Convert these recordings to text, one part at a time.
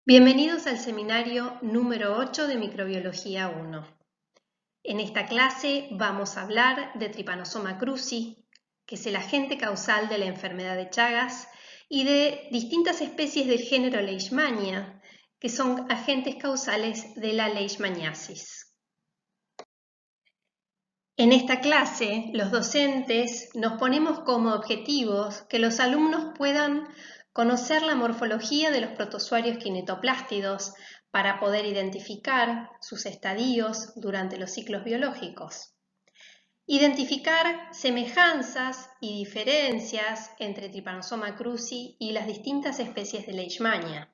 Bienvenidos al seminario número 8 de Microbiología 1. En esta clase vamos a hablar de Trypanosoma cruzi, que es el agente causal de la enfermedad de Chagas, y de distintas especies del género Leishmania, que son agentes causales de la leishmaniasis. En esta clase, los docentes nos ponemos como objetivos que los alumnos puedan conocer la morfología de los protozoarios kinetoplástidos para poder identificar sus estadios durante los ciclos biológicos. Identificar semejanzas y diferencias entre Trypanosoma cruzi y las distintas especies de Leishmania.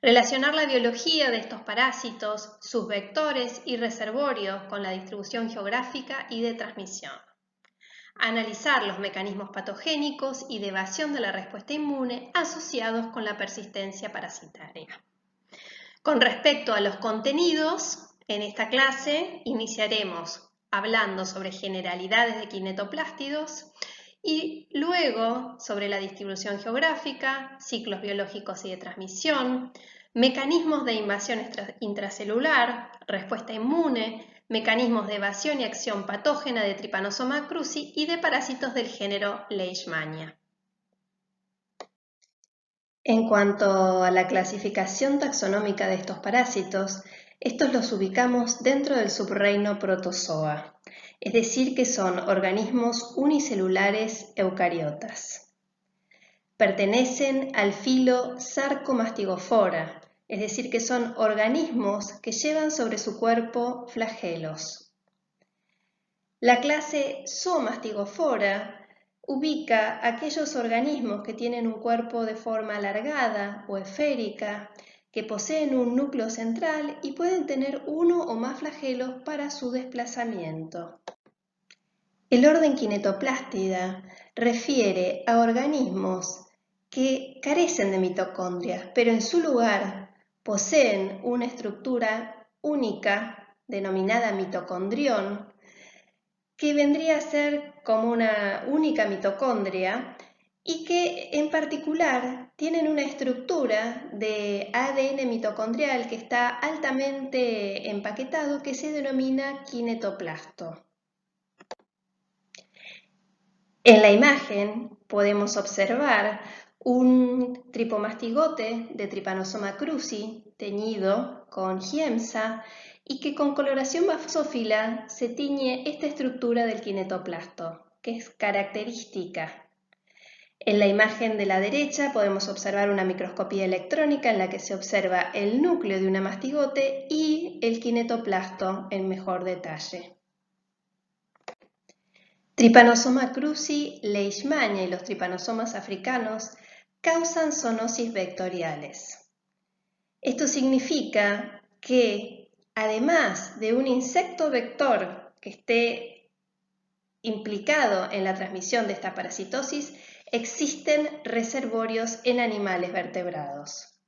Relacionar la biología de estos parásitos, sus vectores y reservorios con la distribución geográfica y de transmisión. Analizar los mecanismos patogénicos y de evasión de la respuesta inmune asociados con la persistencia parasitaria. Con respecto a los contenidos, en esta clase iniciaremos hablando sobre generalidades de kinetoplástidos y luego sobre la distribución geográfica, ciclos biológicos y de transmisión, mecanismos de invasión intracelular, respuesta inmune, mecanismos de evasión y acción patógena de Trypanosoma cruzi y de parásitos del género Leishmania. En cuanto a la clasificación taxonómica de estos parásitos, estos los ubicamos dentro del subreino Protozoa, es decir que son organismos unicelulares eucariotas. Pertenecen al filo Sarcomastigofora, es decir que son organismos que llevan sobre su cuerpo flagelos. La clase Zoomastigofora ubica aquellos organismos que tienen un cuerpo de forma alargada o esférica, que poseen un núcleo central y pueden tener uno o más flagelos para su desplazamiento. El orden Kinetoplástida refiere a organismos que carecen de mitocondrias, pero en su lugar poseen una estructura única denominada mitocondrión, que vendría a ser como una única mitocondria y que en particular tienen una estructura de ADN mitocondrial que está altamente empaquetado que se denomina kinetoplasto. En la imagen podemos observar un tripomastigote de Trypanosoma cruzi teñido con giemsa y que con coloración basófila se tiñe esta estructura del kinetoplasto, que es característica. En la imagen de la derecha podemos observar una microscopía electrónica en la que se observa el núcleo de una mastigote y el kinetoplasto en mejor detalle. Trypanosoma cruzi, Leishmania y los trypanosomas africanos causan zoonosis vectoriales. Esto significa que, además de un insecto vector que esté implicado en la transmisión de esta parasitosis, existen reservorios en animales vertebrados.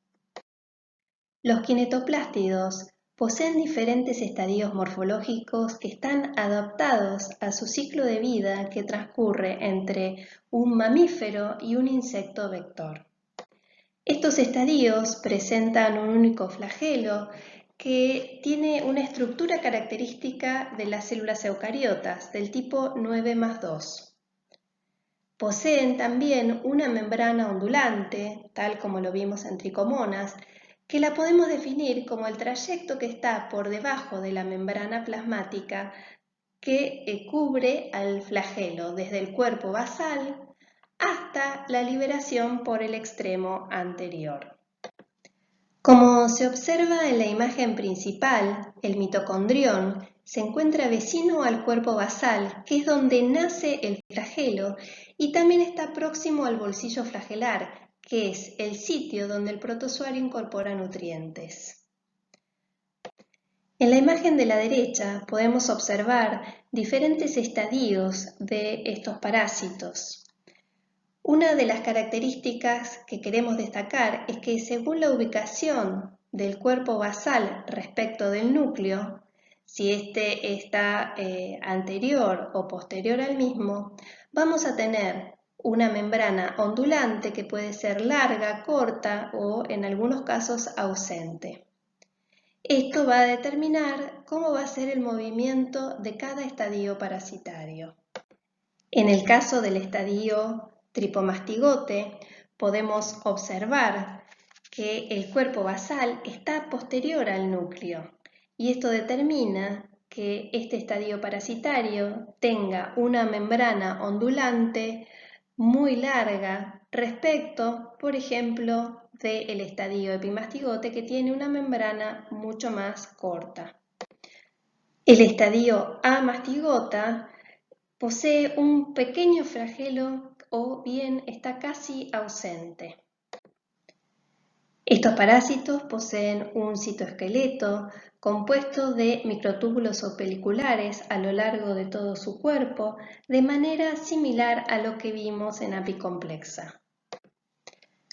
Los kinetoplástidos poseen diferentes estadios morfológicos que están adaptados a su ciclo de vida que transcurre entre un mamífero y un insecto vector. Estos estadios presentan un único flagelo que tiene una estructura característica de las células eucariotas del tipo 9+2. Poseen también una membrana ondulante, tal como lo vimos en tricomonas, que la podemos definir como el trayecto que está por debajo de la membrana plasmática que cubre al flagelo desde el cuerpo basal hasta la liberación por el extremo anterior. Como se observa en la imagen principal, el mitocondrión se encuentra vecino al cuerpo basal, que es donde nace el flagelo, y también está próximo al bolsillo flagelar, que es el sitio donde el protozoario incorpora nutrientes. En la imagen de la derecha podemos observar diferentes estadios de estos parásitos. Una de las características que queremos destacar es que según la ubicación del cuerpo basal respecto del núcleo, si este está anterior o posterior al mismo, vamos a tener una membrana ondulante que puede ser larga, corta o en algunos casos ausente. Esto va a determinar cómo va a ser el movimiento de cada estadio parasitario. En el caso del estadio tripomastigote, podemos observar que el cuerpo basal está posterior al núcleo y esto determina que este estadio parasitario tenga una membrana ondulante muy larga respecto, por ejemplo, del estadio epimastigote que tiene una membrana mucho más corta. El estadio amastigota posee un pequeño flagelo o bien está casi ausente. Estos parásitos poseen un citoesqueleto compuesto de microtúbulos o peliculares a lo largo de todo su cuerpo, de manera similar a lo que vimos en apicomplexa.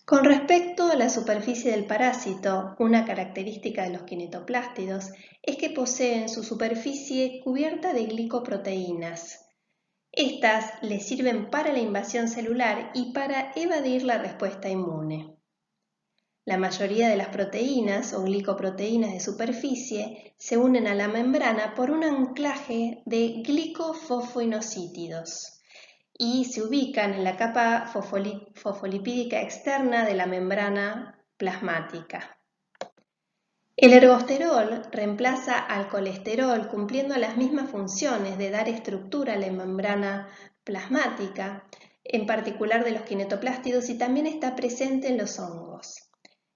Con respecto a la superficie del parásito, una característica de los kinetoplástidos es que poseen su superficie cubierta de glicoproteínas. Estas les sirven para la invasión celular y para evadir la respuesta inmune. La mayoría de las proteínas o glicoproteínas de superficie se unen a la membrana por un anclaje de glicofosfoinosítidos y se ubican en la capa fosfolipídica externa de la membrana plasmática. El ergosterol reemplaza al colesterol cumpliendo las mismas funciones de dar estructura a la membrana plasmática, en particular de los kinetoplástidos, y también está presente en los hongos.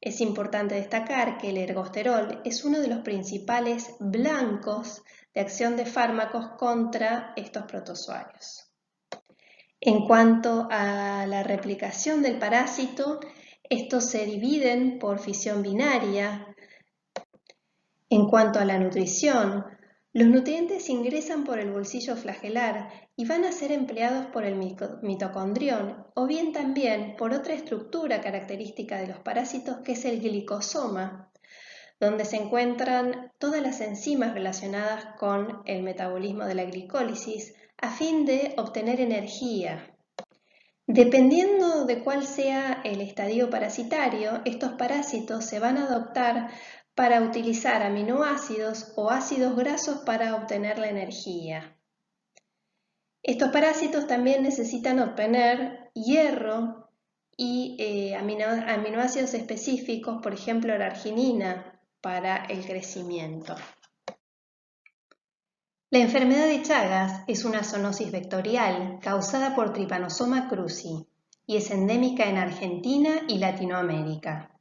Es importante destacar que el ergosterol es uno de los principales blancos de acción de fármacos contra estos protozoarios. En cuanto a la replicación del parásito, estos se dividen por fisión binaria. En cuanto a la nutrición, los nutrientes ingresan por el bolsillo flagelar y van a ser empleados por el mitocondrión o bien también por otra estructura característica de los parásitos que es el glicosoma, donde se encuentran todas las enzimas relacionadas con el metabolismo de la glicólisis a fin de obtener energía. Dependiendo de cuál sea el estadio parasitario, estos parásitos se van a adaptar para utilizar aminoácidos o ácidos grasos para obtener la energía. Estos parásitos también necesitan obtener hierro y aminoácidos específicos, por ejemplo la arginina, para el crecimiento. La enfermedad de Chagas es una zoonosis vectorial causada por Trypanosoma cruzi y es endémica en Argentina y Latinoamérica.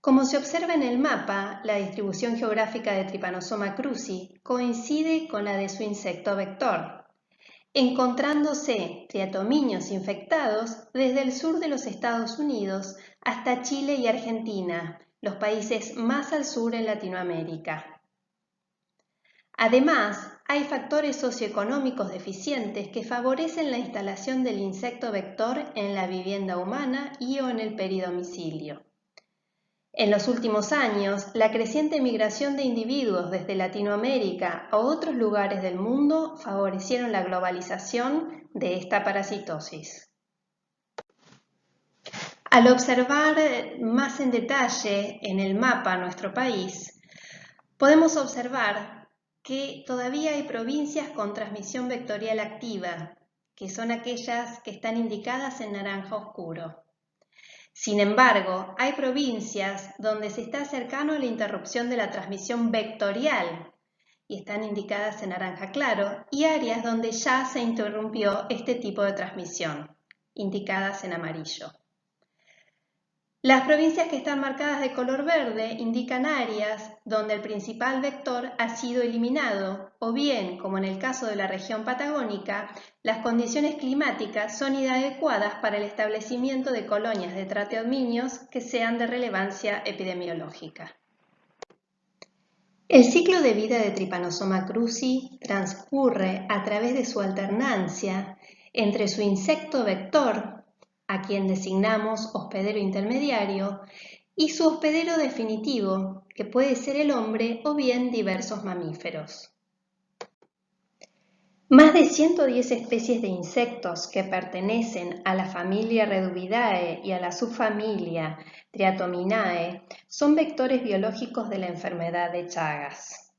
Como se observa en el mapa, la distribución geográfica de Trypanosoma cruzi coincide con la de su insecto vector, encontrándose triatominios infectados desde el sur de los Estados Unidos hasta Chile y Argentina, los países más al sur en Latinoamérica. Además, hay factores socioeconómicos deficientes que favorecen la instalación del insecto vector en la vivienda humana y o en el peridomicilio. En los últimos años, la creciente migración de individuos desde Latinoamérica a otros lugares del mundo favorecieron la globalización de esta parasitosis. Al observar más en detalle en el mapa nuestro país, podemos observar que todavía hay provincias con transmisión vectorial activa, que son aquellas que están indicadas en naranja oscuro. Sin embargo, hay provincias donde se está cercano a la interrupción de la transmisión vectorial y están indicadas en naranja claro, y áreas donde ya se interrumpió este tipo de transmisión, indicadas en amarillo. Las provincias que están marcadas de color verde indican áreas donde el principal vector ha sido eliminado o bien, como en el caso de la región patagónica, las condiciones climáticas son inadecuadas para el establecimiento de colonias de trateominios que sean de relevancia epidemiológica. El ciclo de vida de Trypanosoma cruzi transcurre a través de su alternancia entre su insecto vector, a quien designamos hospedero intermediario, y su hospedero definitivo, que puede ser el hombre o bien diversos mamíferos. Más de 110 especies de insectos que pertenecen a la familia Reduvidae y a la subfamilia Triatominae son vectores biológicos de la enfermedad de Chagas.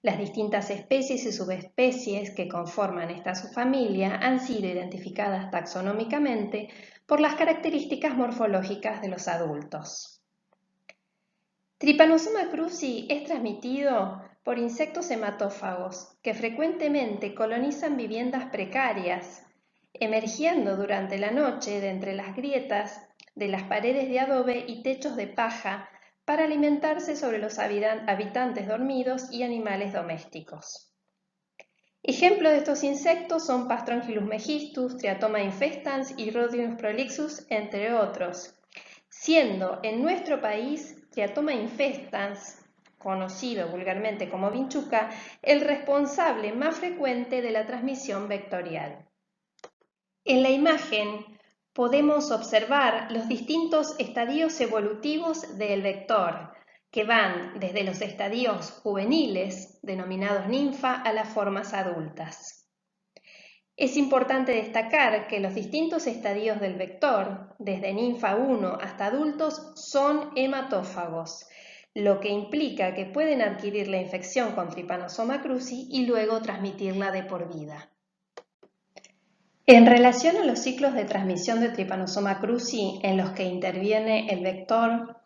Las distintas especies y subespecies que conforman esta subfamilia han sido identificadas taxonómicamente por las características morfológicas de los adultos. Trypanosoma cruzi es transmitido por insectos hematófagos que frecuentemente colonizan viviendas precarias, emergiendo durante la noche de entre las grietas de las paredes de adobe y techos de paja para alimentarse sobre los habitantes dormidos y animales domésticos. Ejemplos de estos insectos son Pastrongyllus megistus, Triatoma infestans y Rhodium prolixus, entre otros, siendo en nuestro país Triatoma infestans, conocido vulgarmente como vinchuca, el responsable más frecuente de la transmisión vectorial. En la imagen podemos observar los distintos estadios evolutivos del vector, que van desde los estadios juveniles, denominados ninfa, a las formas adultas. Es importante destacar que los distintos estadios del vector, desde ninfa 1 hasta adultos, son hematófagos, lo que implica que pueden adquirir la infección con Trypanosoma cruzi y luego transmitirla de por vida. En relación a los ciclos de transmisión de Trypanosoma cruzi en los que interviene el vector,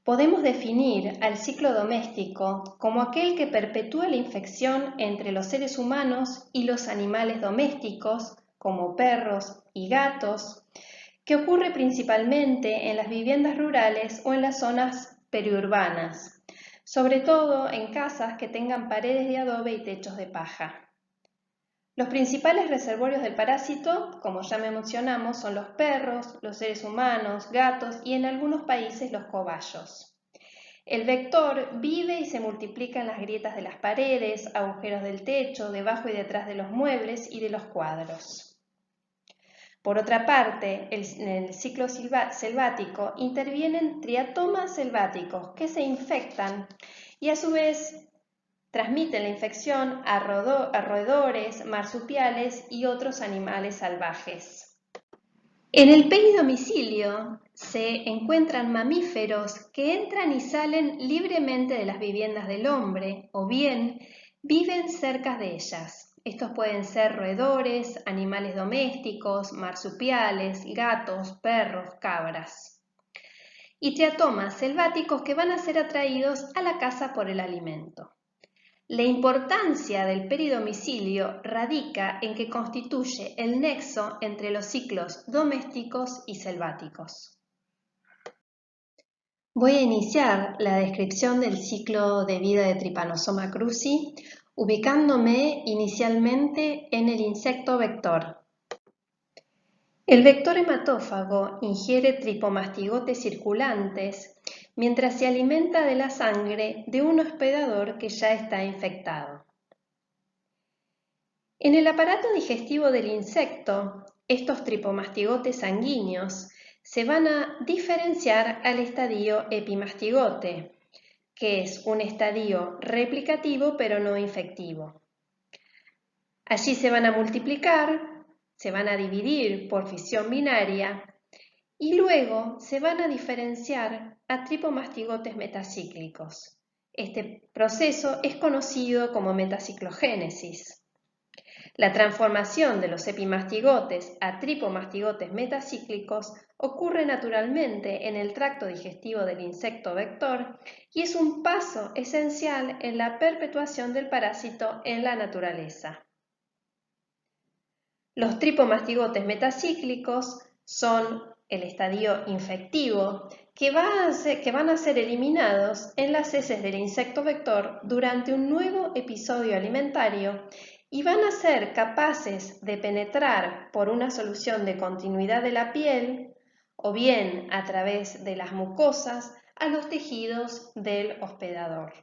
podemos definir al ciclo doméstico como aquel que perpetúa la infección entre los seres humanos y los animales domésticos, como perros y gatos, que ocurre principalmente en las viviendas rurales o en las zonas periurbanas, sobre todo en casas que tengan paredes de adobe y techos de paja. Los principales reservorios del parásito, como ya mencionamos, son los perros, los seres humanos, gatos y en algunos países los cobayos. El vector vive y se multiplica en las grietas de las paredes, agujeros del techo, debajo y detrás de los muebles y de los cuadros. Por otra parte, en el ciclo selvático intervienen triatomas selváticos que se infectan y a su vez transmiten la infección a roedores, marsupiales y otros animales salvajes. En el peridomicilio se encuentran mamíferos que entran y salen libremente de las viviendas del hombre o bien viven cerca de ellas. Estos pueden ser roedores, animales domésticos, marsupiales, gatos, perros, cabras. Y triatomas selváticos que van a ser atraídos a la casa por el alimento. La importancia del peridomicilio radica en que constituye el nexo entre los ciclos domésticos y selváticos. Voy a iniciar la descripción del ciclo de vida de Trypanosoma cruzi, ubicándome inicialmente en el insecto vector. El vector hematófago ingiere tripomastigotes circulantes mientras se alimenta de la sangre de un hospedador que ya está infectado. En el aparato digestivo del insecto, estos tripomastigotes sanguíneos se van a diferenciar al estadio epimastigote, que es un estadio replicativo pero no infectivo. Allí se van a multiplicar, se van a dividir por fisión binaria y luego se van a diferenciar a tripomastigotes metacíclicos. Este proceso es conocido como metaciclogénesis. La transformación de los epimastigotes a tripomastigotes metacíclicos ocurre naturalmente en el tracto digestivo del insecto vector y es un paso esencial en la perpetuación del parásito en la naturaleza. Los tripomastigotes metacíclicos son el estadio infectivo que van a ser eliminados en las heces del insecto vector durante un nuevo episodio alimentario y van a ser capaces de penetrar por una solución de continuidad de la piel o bien a través de las mucosas a los tejidos del hospedador.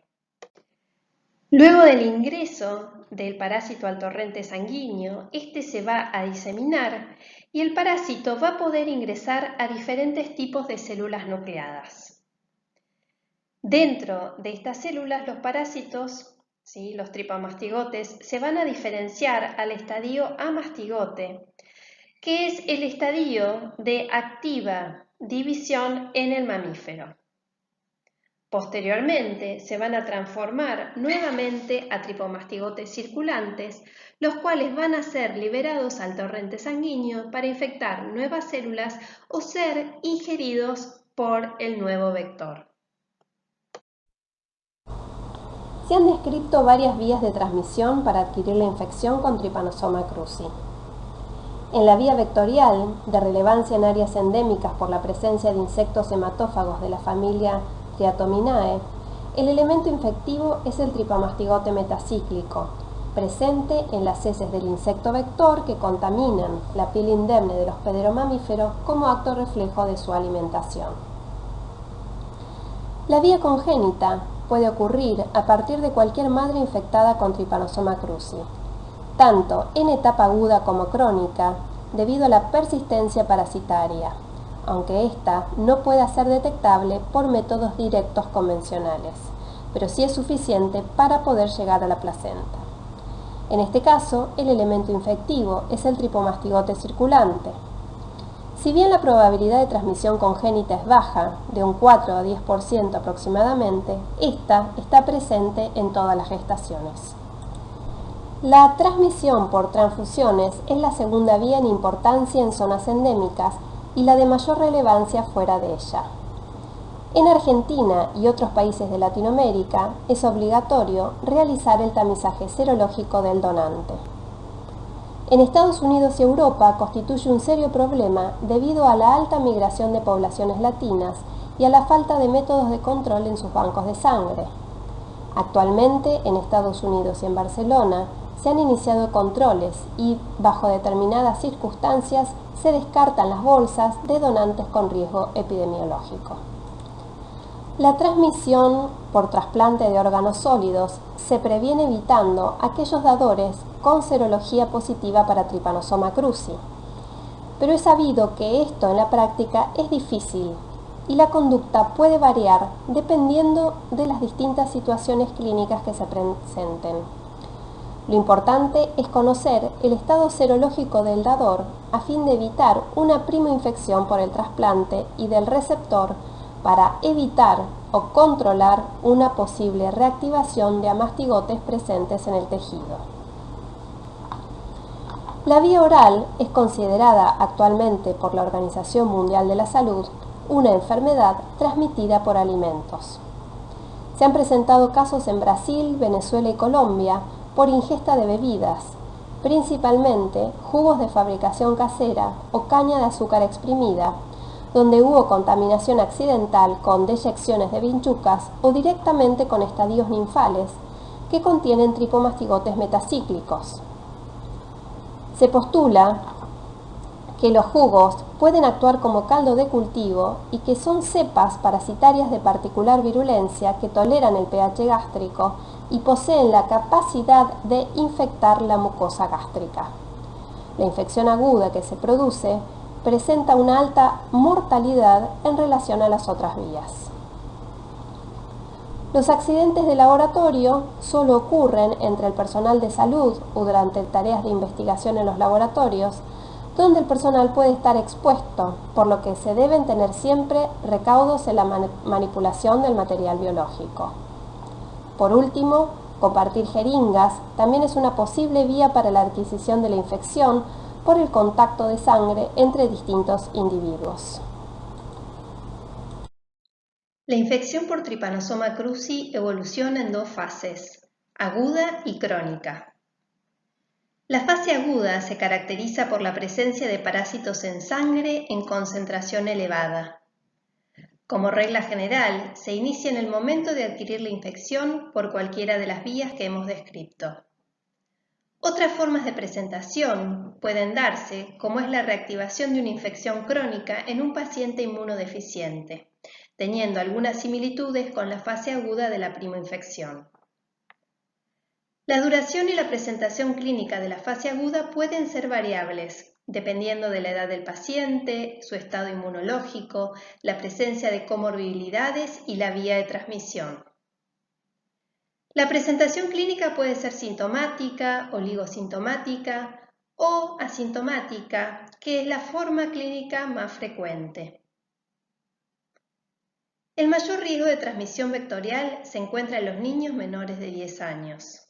Luego del ingreso del parásito al torrente sanguíneo, este se va a diseminar y el parásito va a poder ingresar a diferentes tipos de células nucleadas. Dentro de estas células, los parásitos ¿sí? Los tripamastigotes, se van a diferenciar al estadio amastigote, que es el estadio de activa división en el mamífero. Posteriormente se van a transformar nuevamente a tripomastigotes circulantes, los cuales van a ser liberados al torrente sanguíneo para infectar nuevas células o ser ingeridos por el nuevo vector. Se han descrito varias vías de transmisión para adquirir la infección con Trypanosoma cruzi. En la vía vectorial, de relevancia en áreas endémicas por la presencia de insectos hematófagos de la familia Triatominae, el elemento infectivo es el tripamastigote metacíclico, presente en las heces del insecto vector que contaminan la piel indemne del hospedero mamífero como acto reflejo de su alimentación. La vía congénita puede ocurrir a partir de cualquier madre infectada con Trypanosoma cruzi, tanto en etapa aguda como crónica, debido a la persistencia parasitaria, aunque ésta no pueda ser detectable por métodos directos convencionales, pero sí es suficiente para poder llegar a la placenta. En este caso, el elemento infectivo es el tripomastigote circulante. Si bien la probabilidad de transmisión congénita es baja, de un 4 a 10% aproximadamente, esta está presente en todas las gestaciones. La transmisión por transfusiones es la segunda vía en importancia en zonas endémicas y la de mayor relevancia fuera de ella. En Argentina y otros países de Latinoamérica es obligatorio realizar el tamizaje serológico del donante. En Estados Unidos y Europa constituye un serio problema debido a la alta migración de poblaciones latinas y a la falta de métodos de control en sus bancos de sangre. Actualmente, en Estados Unidos y en Barcelona, se han iniciado controles y, bajo determinadas circunstancias, se descartan las bolsas de donantes con riesgo epidemiológico. La transmisión por trasplante de órganos sólidos se previene evitando aquellos dadores con serología positiva para Trypanosoma cruzi, pero es sabido que esto en la práctica es difícil y la conducta puede variar dependiendo de las distintas situaciones clínicas que se presenten. Lo importante es conocer el estado serológico del dador a fin de evitar una primoinfección por el trasplante y del receptor para evitar o controlar una posible reactivación de amastigotes presentes en el tejido. La vía oral es considerada actualmente por la Organización Mundial de la Salud una enfermedad transmitida por alimentos. Se han presentado casos en Brasil, Venezuela y Colombia por ingesta de bebidas, principalmente jugos de fabricación casera o caña de azúcar exprimida, donde hubo contaminación accidental con deyecciones de vinchucas o directamente con estadios ninfales que contienen tripomastigotes metacíclicos. Se postula que los jugos pueden actuar como caldo de cultivo y que son cepas parasitarias de particular virulencia que toleran el pH gástrico y poseen la capacidad de infectar la mucosa gástrica. La infección aguda que se produce presenta una alta mortalidad en relación a las otras vías. Los accidentes de laboratorio solo ocurren entre el personal de salud o durante tareas de investigación en los laboratorios, donde el personal puede estar expuesto, por lo que se deben tener siempre recaudos en la manipulación del material biológico. Por último, compartir jeringas también es una posible vía para la adquisición de la infección por el contacto de sangre entre distintos individuos. La infección por Trypanosoma cruzi evoluciona en dos fases, aguda y crónica. La fase aguda se caracteriza por la presencia de parásitos en sangre en concentración elevada. Como regla general, se inicia en el momento de adquirir la infección por cualquiera de las vías que hemos descrito. Otras formas de presentación pueden darse, como es la reactivación de una infección crónica en un paciente inmunodeficiente, teniendo algunas similitudes con la fase aguda de la primoinfección. La duración y la presentación clínica de la fase aguda pueden ser variables, dependiendo de la edad del paciente, su estado inmunológico, la presencia de comorbilidades y la vía de transmisión. La presentación clínica puede ser sintomática, oligosintomática o asintomática, que es la forma clínica más frecuente. El mayor riesgo de transmisión vectorial se encuentra en los niños menores de 10 años.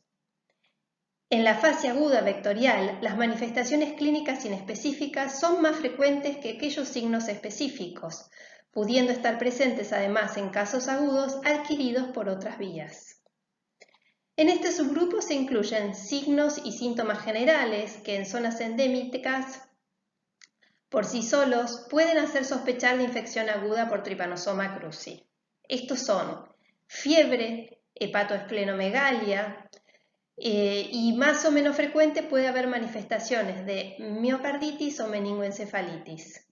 En la fase aguda vectorial, las manifestaciones clínicas inespecíficas son más frecuentes que aquellos signos específicos, pudiendo estar presentes además en casos agudos adquiridos por otras vías. En este subgrupo se incluyen signos y síntomas generales que en zonas endémicas por sí solos pueden hacer sospechar de infección aguda por Trypanosoma cruzi. Estos son fiebre, hepatoesplenomegalia, y más o menos frecuente puede haber manifestaciones de miocarditis o meningoencefalitis.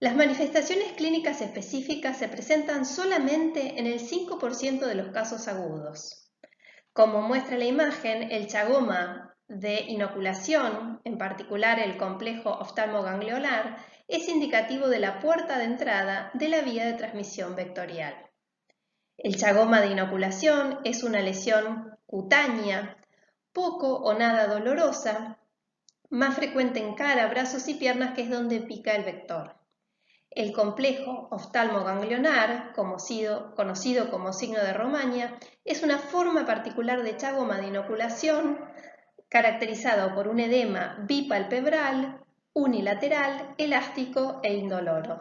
Las manifestaciones clínicas específicas se presentan solamente en el 5% de los casos agudos. Como muestra la imagen, el chagoma de inoculación, en particular el complejo oftalmoganglionar, es indicativo de la puerta de entrada de la vía de transmisión vectorial. El chagoma de inoculación es una lesión cutánea, poco o nada dolorosa, más frecuente en cara, brazos y piernas, que es donde pica el vector. El complejo oftalmoganglionar, conocido como signo de Romaña, es una forma particular de chagoma de inoculación caracterizado por un edema bipalpebral, unilateral, elástico e indoloro.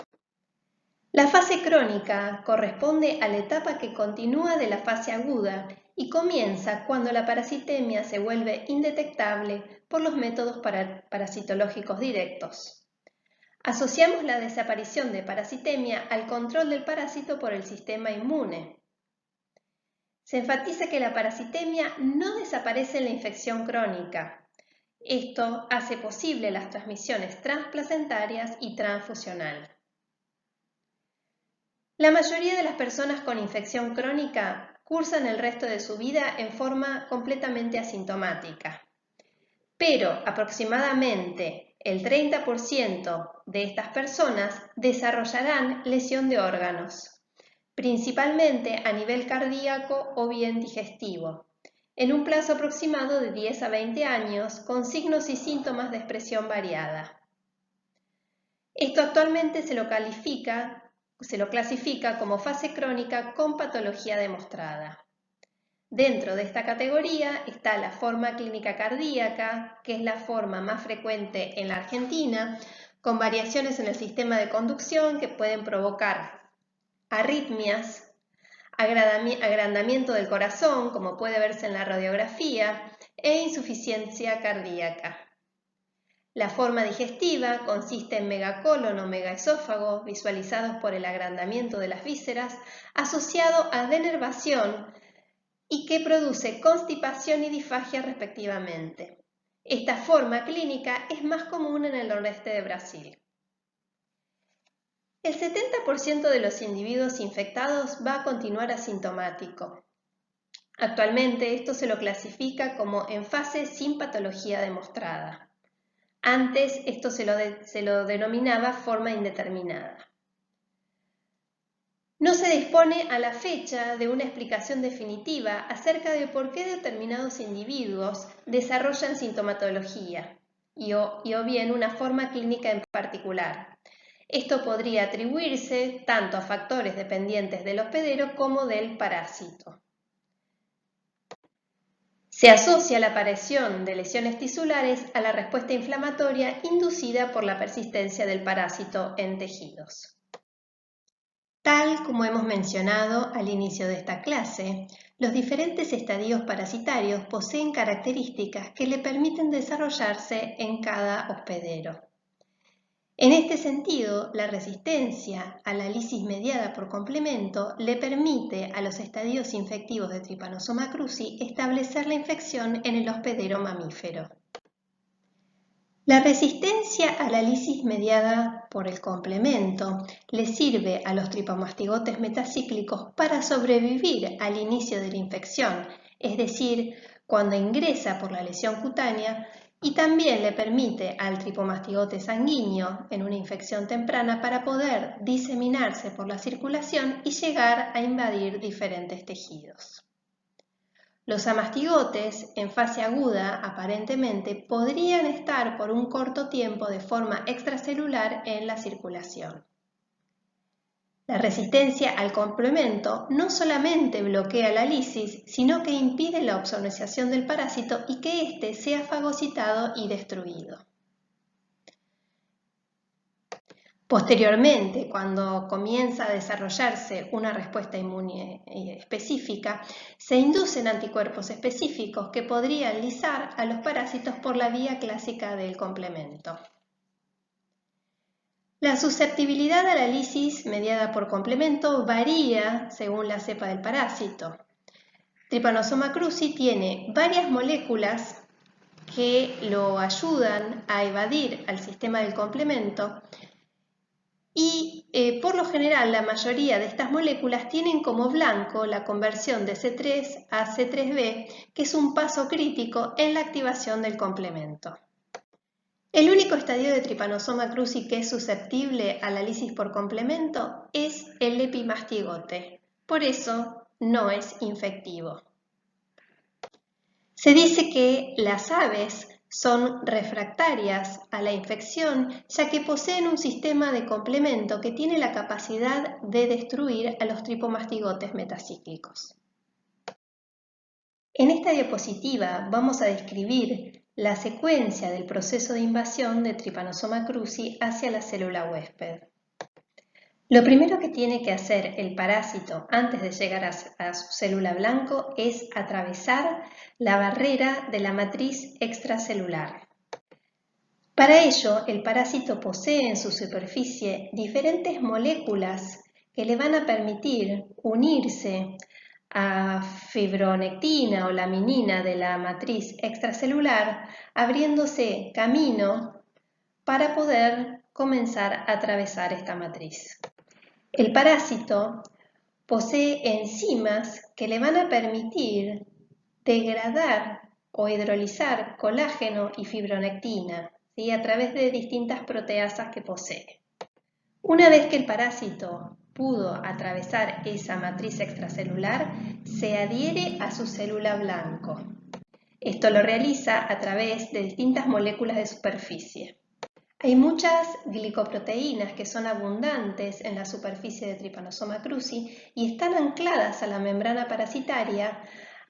La fase crónica corresponde a la etapa que continúa de la fase aguda y comienza cuando la parasitemia se vuelve indetectable por los métodos parasitológicos directos. Asociamos la desaparición de parasitemia al control del parásito por el sistema inmune. Se enfatiza que la parasitemia no desaparece en la infección crónica. Esto hace posible las transmisiones transplacentarias y transfusional. La mayoría de las personas con infección crónica cursan el resto de su vida en forma completamente asintomática, pero aproximadamente el 30% de estas personas desarrollarán lesión de órganos, principalmente a nivel cardíaco o bien digestivo, en un plazo aproximado de 10 a 20 años con signos y síntomas de expresión variada. Esto actualmente se lo clasifica como fase crónica con patología demostrada. Dentro de esta categoría está la forma clínica cardíaca, que es la forma más frecuente en la Argentina, con variaciones en el sistema de conducción que pueden provocar arritmias, agrandamiento del corazón, como puede verse en la radiografía, e insuficiencia cardíaca. La forma digestiva consiste en megacolon o megaesófago, visualizados por el agrandamiento de las vísceras, asociado a denervación y que produce constipación y disfagia respectivamente. Esta forma clínica es más común en el nordeste de Brasil. El 70% de los individuos infectados va a continuar asintomático. Actualmente esto se lo clasifica como en fase sin patología demostrada. Antes esto se lo denominaba forma indeterminada. No se dispone a la fecha de una explicación definitiva acerca de por qué determinados individuos desarrollan sintomatología o bien una forma clínica en particular. Esto podría atribuirse tanto a factores dependientes del hospedero como del parásito. Se asocia la aparición de lesiones tisulares a la respuesta inflamatoria inducida por la persistencia del parásito en tejidos. Tal como hemos mencionado al inicio de esta clase, los diferentes estadios parasitarios poseen características que le permiten desarrollarse en cada hospedero. En este sentido, la resistencia a la lisis mediada por complemento le permite a los estadios infectivos de Trypanosoma cruzi establecer la infección en el hospedero mamífero. La resistencia a la lisis mediada por el complemento le sirve a los tripomastigotes metacíclicos para sobrevivir al inicio de la infección, es decir, cuando ingresa por la lesión cutánea, y también le permite al tripomastigote sanguíneo en una infección temprana para poder diseminarse por la circulación y llegar a invadir diferentes tejidos. Los amastigotes, en fase aguda, aparentemente, podrían estar por un corto tiempo de forma extracelular en la circulación. La resistencia al complemento no solamente bloquea la lisis, sino que impide la opsonización del parásito y que éste sea fagocitado y destruido. Posteriormente, cuando comienza a desarrollarse una respuesta inmune específica, se inducen anticuerpos específicos que podrían lisar a los parásitos por la vía clásica del complemento. La susceptibilidad a la lisis mediada por complemento varía según la cepa del parásito. Trypanosoma cruzi tiene varias moléculas que lo ayudan a evadir al sistema del complemento y por lo general la mayoría de estas moléculas tienen como blanco la conversión de C3 a C3b, que es un paso crítico en la activación del complemento. El único estadio de Trypanosoma cruzi que es susceptible a la lisis por complemento es el lepimastigote, por eso no es infectivo. Se dice que las aves son refractarias a la infección ya que poseen un sistema de complemento que tiene la capacidad de destruir a los tripomastigotes metacíclicos. En esta diapositiva vamos a describir la secuencia del proceso de invasión de Trypanosoma cruzi hacia la célula huésped. Lo primero que tiene que hacer el parásito antes de llegar a su célula blanco es atravesar la barrera de la matriz extracelular. Para ello, el parásito posee en su superficie diferentes moléculas que le van a permitir unirse a fibronectina o laminina de la matriz extracelular, abriéndose camino para poder comenzar a atravesar esta matriz. El parásito posee enzimas que le van a permitir degradar o hidrolizar colágeno y fibronectina, ¿sí?, a través de distintas proteasas que posee. Una vez que el parásito pudo atravesar esa matriz extracelular, se adhiere a su célula blanco. Esto lo realiza a través de distintas moléculas de superficie. Hay muchas glicoproteínas que son abundantes en la superficie de Trypanosoma cruzi y están ancladas a la membrana parasitaria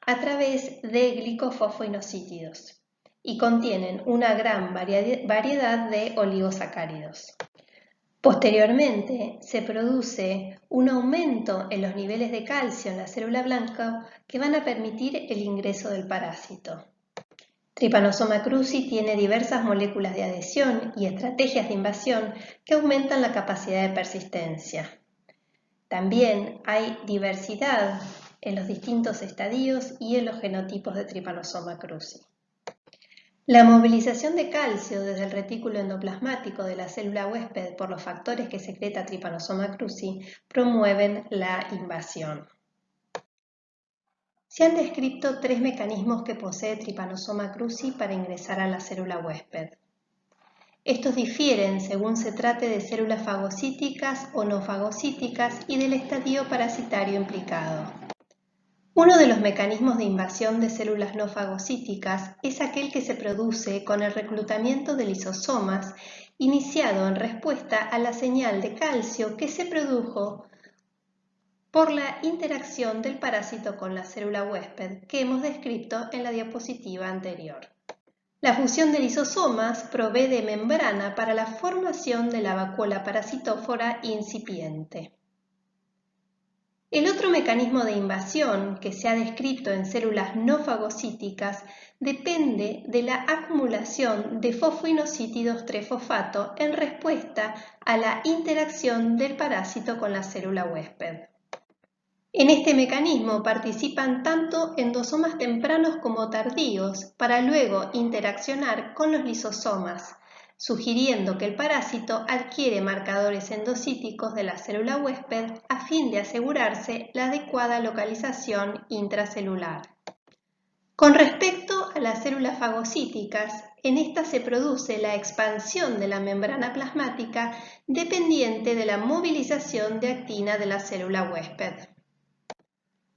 a través de glicofosfoinosítidos y contienen una gran variedad de oligosacáridos. Posteriormente, se produce un aumento en los niveles de calcio en la célula blanca que van a permitir el ingreso del parásito. Trypanosoma cruzi tiene diversas moléculas de adhesión y estrategias de invasión que aumentan la capacidad de persistencia. También hay diversidad en los distintos estadios y en los genotipos de Trypanosoma cruzi. La movilización de calcio desde el retículo endoplasmático de la célula huésped por los factores que secreta Trypanosoma cruzi promueven la invasión. Se han descrito 3 mecanismos que posee Trypanosoma cruzi para ingresar a la célula huésped. Estos difieren según se trate de células fagocíticas o no fagocíticas y del estadio parasitario implicado. Uno de los mecanismos de invasión de células no fagocíticas es aquel que se produce con el reclutamiento de lisosomas, iniciado en respuesta a la señal de calcio que se produjo por la interacción del parásito con la célula huésped que hemos descrito en la diapositiva anterior. La fusión de lisosomas provee de membrana para la formación de la vacuola parasitófora incipiente. El otro mecanismo de invasión que se ha descrito en células no fagocíticas depende de la acumulación de fosfoinosítidos trifosfato en respuesta a la interacción del parásito con la célula huésped. En este mecanismo participan tanto endosomas tempranos como tardíos para luego interaccionar con los lisosomas, sugiriendo que el parásito adquiere marcadores endocíticos de la célula huésped a fin de asegurarse la adecuada localización intracelular. Con respecto a las células fagocíticas, en estas se produce la expansión de la membrana plasmática dependiente de la movilización de actina de la célula huésped.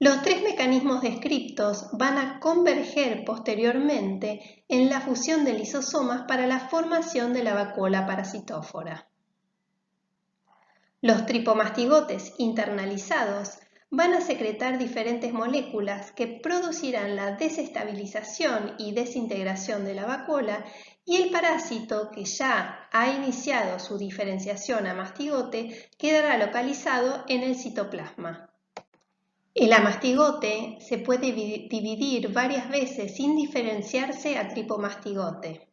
Los tres mecanismos descriptos van a converger posteriormente en la fusión de lisosomas para la formación de la vacuola parasitófora. Los tripomastigotes internalizados van a secretar diferentes moléculas que producirán la desestabilización y desintegración de la vacuola, y el parásito, que ya ha iniciado su diferenciación a mastigote, quedará localizado en el citoplasma. El amastigote se puede dividir varias veces sin diferenciarse a tripomastigote.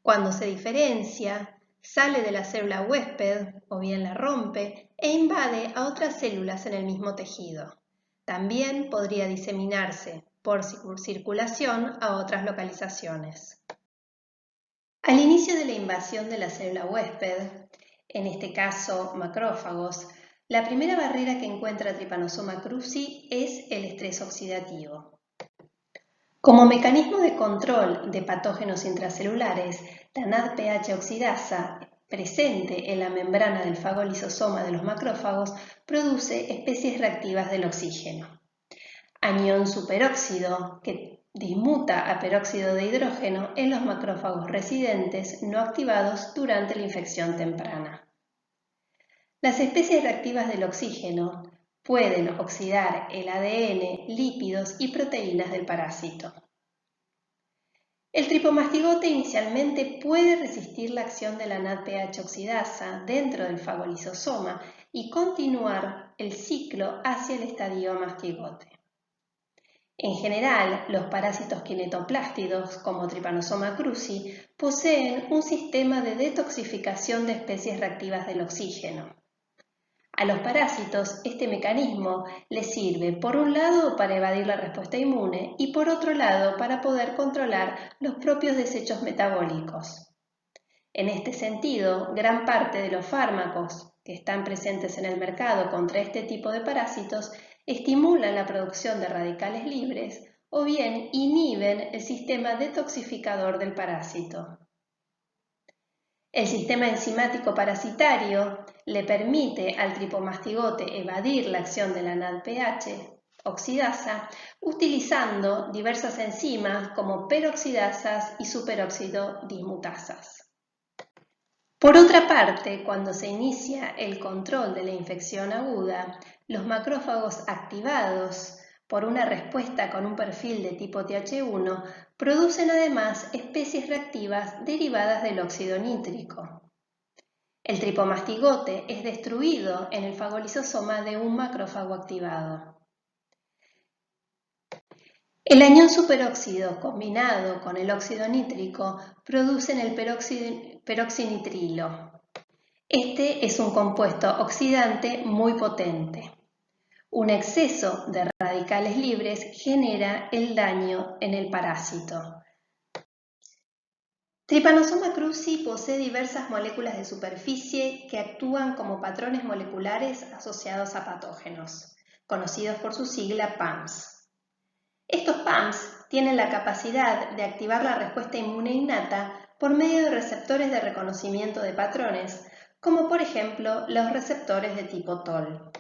Cuando se diferencia, sale de la célula huésped o bien la rompe e invade a otras células en el mismo tejido. También podría diseminarse por circulación a otras localizaciones. Al inicio de la invasión de la célula huésped, en este caso macrófagos, la primera barrera que encuentra Trypanosoma cruzi es el estrés oxidativo. Como mecanismo de control de patógenos intracelulares, la NADPH oxidasa, presente en la membrana del fagolisosoma de los macrófagos, produce especies reactivas del oxígeno. Anión superóxido, que dismuta a peróxido de hidrógeno en los macrófagos residentes no activados durante la infección temprana. Las especies reactivas del oxígeno pueden oxidar el ADN, lípidos y proteínas del parásito. El tripomastigote inicialmente puede resistir la acción de la NADPH oxidasa dentro del fagolisosoma y continuar el ciclo hacia el estadio mastigote. En general, los parásitos kinetoplástidos, como Trypanosoma cruzi, poseen un sistema de detoxificación de especies reactivas del oxígeno. A los parásitos, este mecanismo les sirve, por un lado, para evadir la respuesta inmune y, por otro lado, para poder controlar los propios desechos metabólicos. En este sentido, gran parte de los fármacos que están presentes en el mercado contra este tipo de parásitos estimulan la producción de radicales libres o bien inhiben el sistema detoxificador del parásito. El sistema enzimático parasitario le permite al tripomastigote evadir la acción de la NADPH oxidasa utilizando diversas enzimas como peroxidasas y superóxido dismutasas. Por otra parte, cuando se inicia el control de la infección aguda, los macrófagos activados por una respuesta con un perfil de tipo Th1 producen además especies reactivas derivadas del óxido nítrico. El tripomastigote es destruido en el fagolisosoma de un macrófago activado. El anión superóxido combinado con el óxido nítrico producen el peroxinitrilo. Este es un compuesto oxidante muy potente. Un exceso de radicales libres genera el daño en el parásito. Trypanosoma cruzi posee diversas moléculas de superficie que actúan como patrones moleculares asociados a patógenos, conocidos por su sigla PAMs. Estos PAMs tienen la capacidad de activar la respuesta inmune innata por medio de receptores de reconocimiento de patrones, como por ejemplo los receptores de tipo TOL.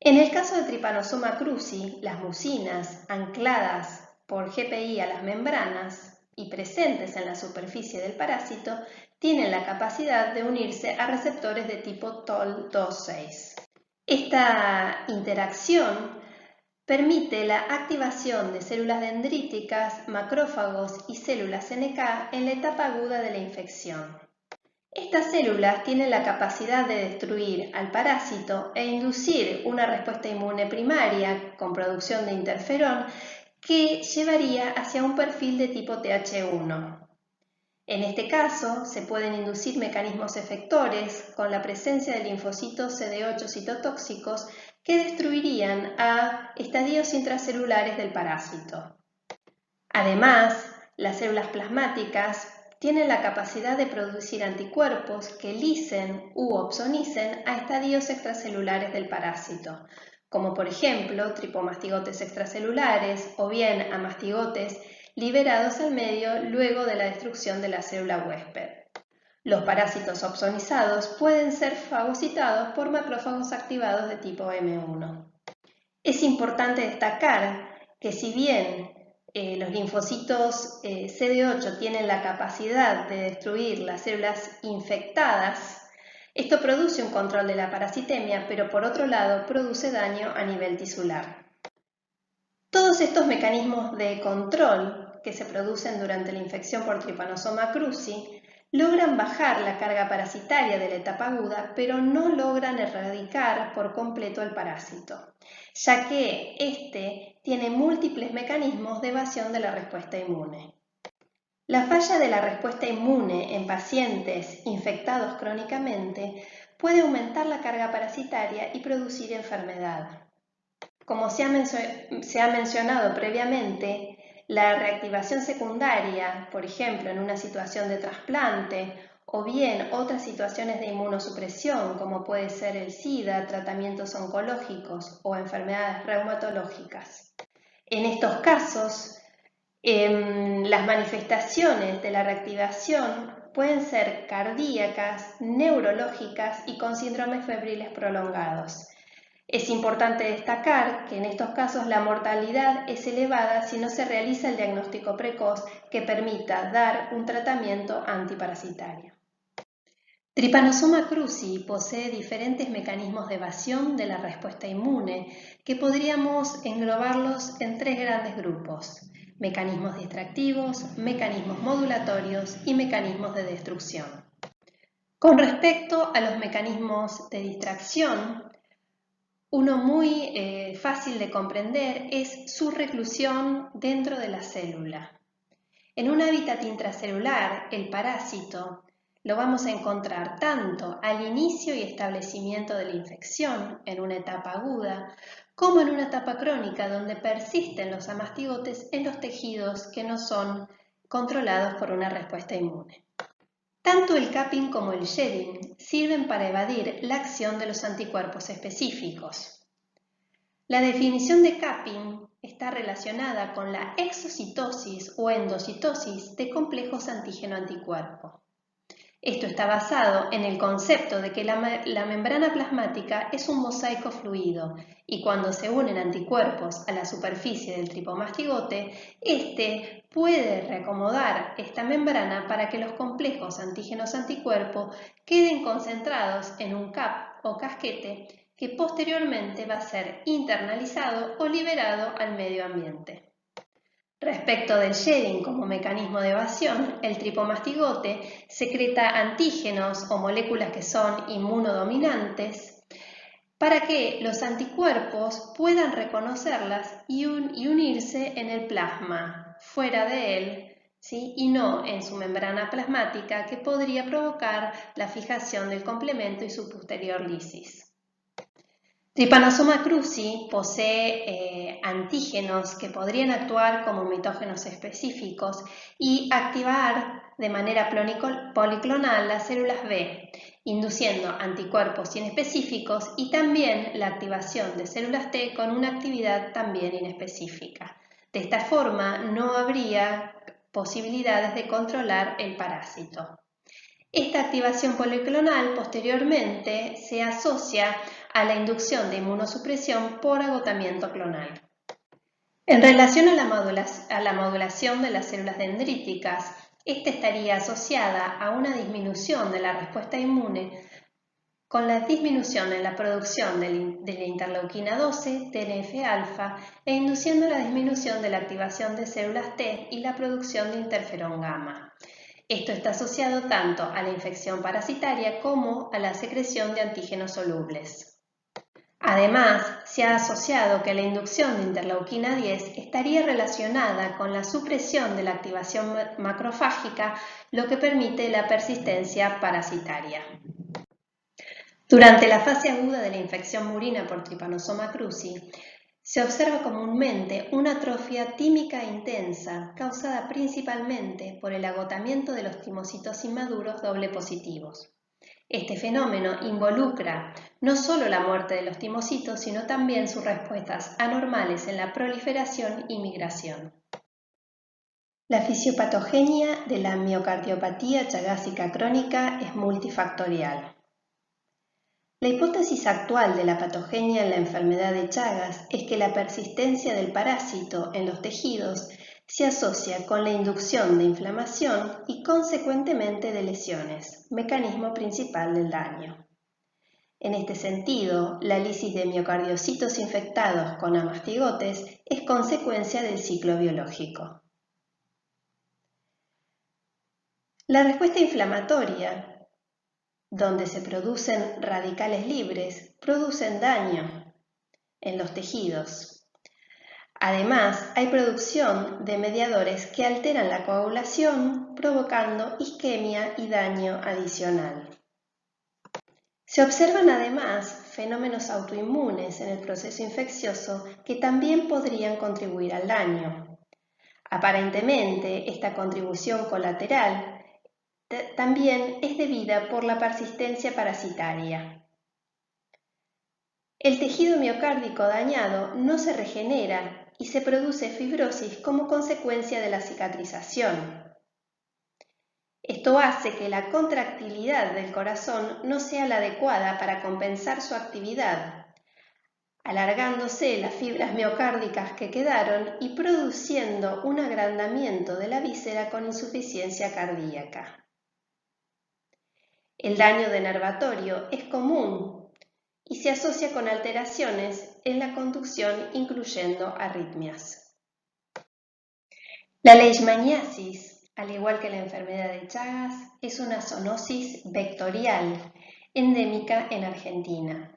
En el caso de Trypanosoma cruzi, las mucinas, ancladas por GPI a las membranas y presentes en la superficie del parásito, tienen la capacidad de unirse a receptores de tipo TOL2,6. Esta interacción permite la activación de células dendríticas, macrófagos y células NK en la etapa aguda de la infección. Estas células tienen la capacidad de destruir al parásito e inducir una respuesta inmune primaria con producción de interferón que llevaría hacia un perfil de tipo Th1. En este caso, se pueden inducir mecanismos efectores con la presencia de linfocitos CD8 citotóxicos que destruirían a estadios intracelulares del parásito. Además, las células plasmáticas tienen la capacidad de producir anticuerpos que lisen u opsonicen a estadios extracelulares del parásito, como por ejemplo tripomastigotes extracelulares o bien a mastigotes liberados al medio luego de la destrucción de la célula huésped. Los parásitos opsonizados pueden ser fagocitados por macrófagos activados de tipo M1. Es importante destacar que si bien los linfocitos CD8 tienen la capacidad de destruir las células infectadas, esto produce un control de la parasitemia, pero por otro lado produce daño a nivel tisular. Todos estos mecanismos de control que se producen durante la infección por Trypanosoma cruzi logran bajar la carga parasitaria de la etapa aguda, pero no logran erradicar por completo el parásito, ya que este tiene múltiples mecanismos de evasión de la respuesta inmune. La falla de la respuesta inmune en pacientes infectados crónicamente puede aumentar la carga parasitaria y producir enfermedad. Como se ha mencionado previamente, la reactivación secundaria, por ejemplo, en una situación de trasplante o bien otras situaciones de inmunosupresión, como puede ser el SIDA, tratamientos oncológicos o enfermedades reumatológicas. En estos casos, las manifestaciones de la reactivación pueden ser cardíacas, neurológicas y con síndromes febriles prolongados. Es importante destacar que en estos casos la mortalidad es elevada si no se realiza el diagnóstico precoz que permita dar un tratamiento antiparasitario. Trypanosoma cruzi posee diferentes mecanismos de evasión de la respuesta inmune que podríamos englobarlos en tres grandes grupos: mecanismos distractivos, mecanismos modulatorios y mecanismos de destrucción. Con respecto a los mecanismos de distracción, uno muy fácil de comprender es su reclusión dentro de la célula. En un hábitat intracelular, el parásito lo vamos a encontrar tanto al inicio y establecimiento de la infección, en una etapa aguda, como en una etapa crónica donde persisten los amastigotes en los tejidos que no son controlados por una respuesta inmune. Tanto el capping como el shedding sirven para evadir la acción de los anticuerpos específicos. La definición de capping está relacionada con la exocitosis o endocitosis de complejos antígeno-anticuerpo. Esto está basado en el concepto de que la membrana plasmática es un mosaico fluido y cuando se unen anticuerpos a la superficie del tripomastigote, este puede reacomodar esta membrana para que los complejos antígenos-anticuerpo queden concentrados en un cap o casquete que posteriormente va a ser internalizado o liberado al medio ambiente. Respecto del shedding como mecanismo de evasión, el tripomastigote secreta antígenos o moléculas que son inmunodominantes para que los anticuerpos puedan reconocerlas y unirse en el plasma, fuera de él, ¿sí? Y no en su membrana plasmática, que podría provocar la fijación del complemento y su posterior lisis. Trypanosoma cruzi posee antígenos que podrían actuar como mitógenos específicos y activar de manera policlonal las células B, induciendo anticuerpos inespecíficos y también la activación de células T con una actividad también inespecífica. De esta forma no habría posibilidades de controlar el parásito. Esta activación policlonal posteriormente se asocia a la inducción de inmunosupresión por agotamiento clonal. En relación a la modulación de las células dendríticas, esta estaría asociada a una disminución de la respuesta inmune con la disminución en la producción de la interleuquina 12, TNF-alfa, e induciendo la disminución de la activación de células T y la producción de interferón gamma. Esto está asociado tanto a la infección parasitaria como a la secreción de antígenos solubles. Además, se ha asociado que la inducción de interleuquina 10 estaría relacionada con la supresión de la activación macrofágica, lo que permite la persistencia parasitaria. Durante la fase aguda de la infección murina por Trypanosoma cruzi, se observa comúnmente una atrofia tímica intensa causada principalmente por el agotamiento de los timocitos inmaduros doble positivos. Este fenómeno involucra no solo la muerte de los timocitos, sino también sus respuestas anormales en la proliferación y migración. La fisiopatogenia de la miocardiopatía chagásica crónica es multifactorial. La hipótesis actual de la patogenia en la enfermedad de Chagas es que la persistencia del parásito en los tejidos se asocia con la inducción de inflamación y consecuentemente de lesiones, mecanismo principal del daño. En este sentido, la lisis de miocardiocitos infectados con amastigotes es consecuencia del ciclo biológico. La respuesta inflamatoria, donde se producen radicales libres, producen daño en los tejidos. Además, hay producción de mediadores que alteran la coagulación, provocando isquemia y daño adicional. Se observan además fenómenos autoinmunes en el proceso infeccioso que también podrían contribuir al daño. Aparentemente, esta contribución colateral también es debida por la persistencia parasitaria. El tejido miocárdico dañado no se regenera y se produce fibrosis como consecuencia de la cicatrización. Esto hace que la contractilidad del corazón no sea la adecuada para compensar su actividad, alargándose las fibras miocárdicas que quedaron y produciendo un agrandamiento de la víscera con insuficiencia cardíaca. El daño denervatorio es común y se asocia con alteraciones en la conducción, incluyendo arritmias. La leishmaniasis, al igual que la enfermedad de Chagas, es una zoonosis vectorial endémica en Argentina.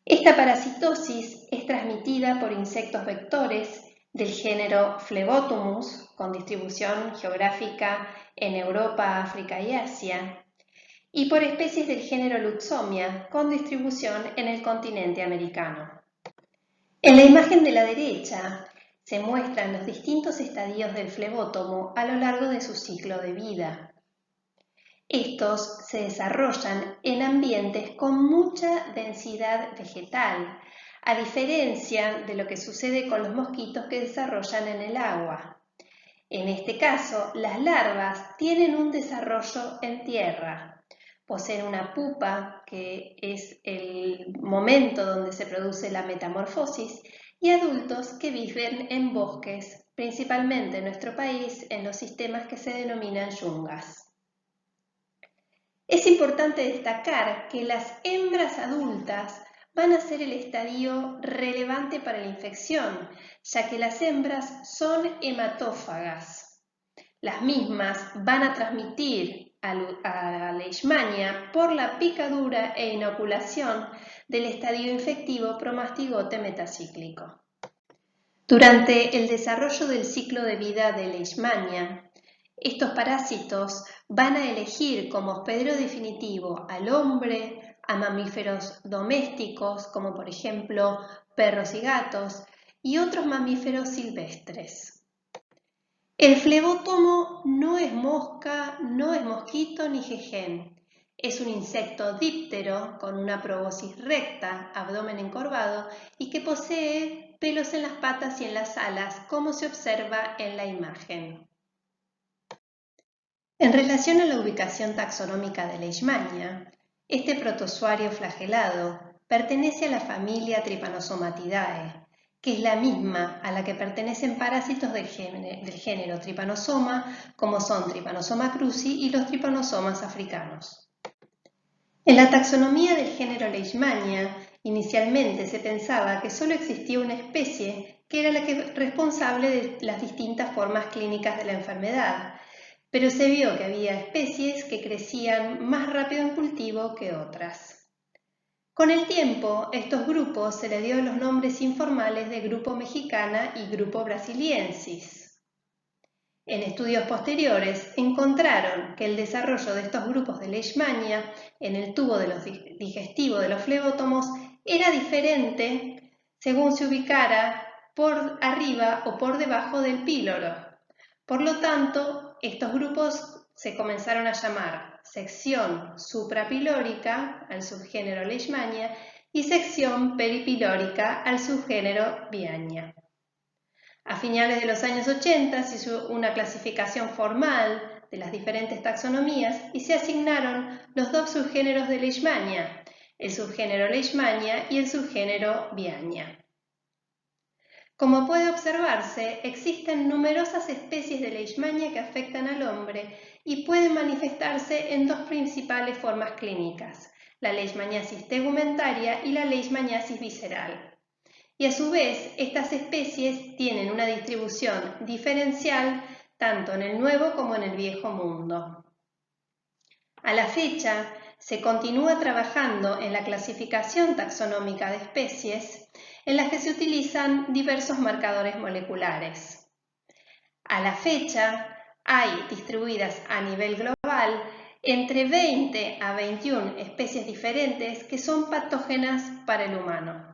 Esta parasitosis es transmitida por insectos vectores del género Phlebotomus, con distribución geográfica en Europa, África y Asia, y por especies del género Lutzomia, con distribución en el continente americano. En la imagen de la derecha se muestran los distintos estadios del flebótomo a lo largo de su ciclo de vida. Estos se desarrollan en ambientes con mucha densidad vegetal, a diferencia de lo que sucede con los mosquitos que desarrollan en el agua. En este caso, las larvas tienen un desarrollo en tierra. Poseen una pupa, que es el momento donde se produce la metamorfosis, y adultos que viven en bosques, principalmente en nuestro país, en los sistemas que se denominan yungas. Es importante destacar que las hembras adultas van a ser el estadio relevante para la infección, ya que las hembras son hematófagas. Las mismas van a transmitir a la leishmania por la picadura e inoculación del estadio infectivo promastigote metacíclico. Durante el desarrollo del ciclo de vida de leishmania, estos parásitos van a elegir como hospedero definitivo al hombre, a mamíferos domésticos como por ejemplo perros y gatos y otros mamíferos silvestres. El flebótomo no es mosca, no es mosquito ni jejen. Es un insecto díptero con una proboscis recta, abdomen encorvado y que posee pelos en las patas y en las alas, como se observa en la imagen. En relación a la ubicación taxonómica de Leishmania, este protozoario flagelado pertenece a la familia Trypanosomatidae, que es la misma a la que pertenecen parásitos del género Trypanosoma, como son Trypanosoma cruzi y los Trypanosomas africanos. En la taxonomía del género Leishmania, inicialmente se pensaba que solo existía una especie que era la responsable de las distintas formas clínicas de la enfermedad, pero se vio que había especies que crecían más rápido en cultivo que otras. Con el tiempo, estos grupos se le dio los nombres informales de grupo mexicana y grupo brasiliensis. En estudios posteriores encontraron que el desarrollo de estos grupos de Leishmania en el tubo digestivo de los flebótomos era diferente según se ubicara por arriba o por debajo del píloro. Por lo tanto, estos grupos se comenzaron a llamar sección suprapilórica al subgénero Leishmania y sección peripilórica al subgénero Viagna. A finales de los años 80 se hizo una clasificación formal de las diferentes taxonomías y se asignaron los dos subgéneros de Leishmania, el subgénero Leishmania y el subgénero Viagna. Como puede observarse, existen numerosas especies de Leishmania que afectan al hombre y pueden manifestarse en dos principales formas clínicas, la leishmaniasis tegumentaria y la leishmaniasis visceral. Y a su vez, estas especies tienen una distribución diferencial tanto en el Nuevo como en el Viejo Mundo. A la fecha, se continúa trabajando en la clasificación taxonómica de especies en las que se utilizan diversos marcadores moleculares. A la fecha, hay distribuidas a nivel global entre 20 a 21 especies diferentes que son patógenas para el humano.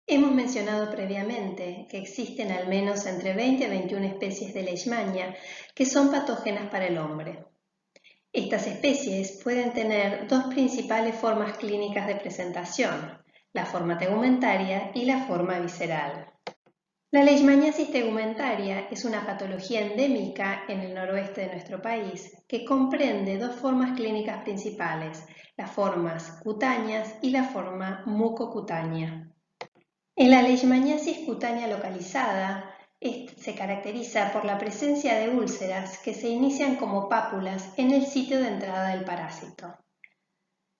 Hemos mencionado previamente que existen al menos entre 20 a 21 especies de Leishmania que son patógenas para el hombre. Estas especies pueden tener dos principales formas clínicas de presentación, la forma tegumentaria y la forma visceral. La leishmaniasis tegumentaria es una patología endémica en el noroeste de nuestro país que comprende dos formas clínicas principales, las formas cutáneas y la forma mucocutánea. En la leishmaniasis cutánea localizada, se caracteriza por la presencia de úlceras que se inician como pápulas en el sitio de entrada del parásito.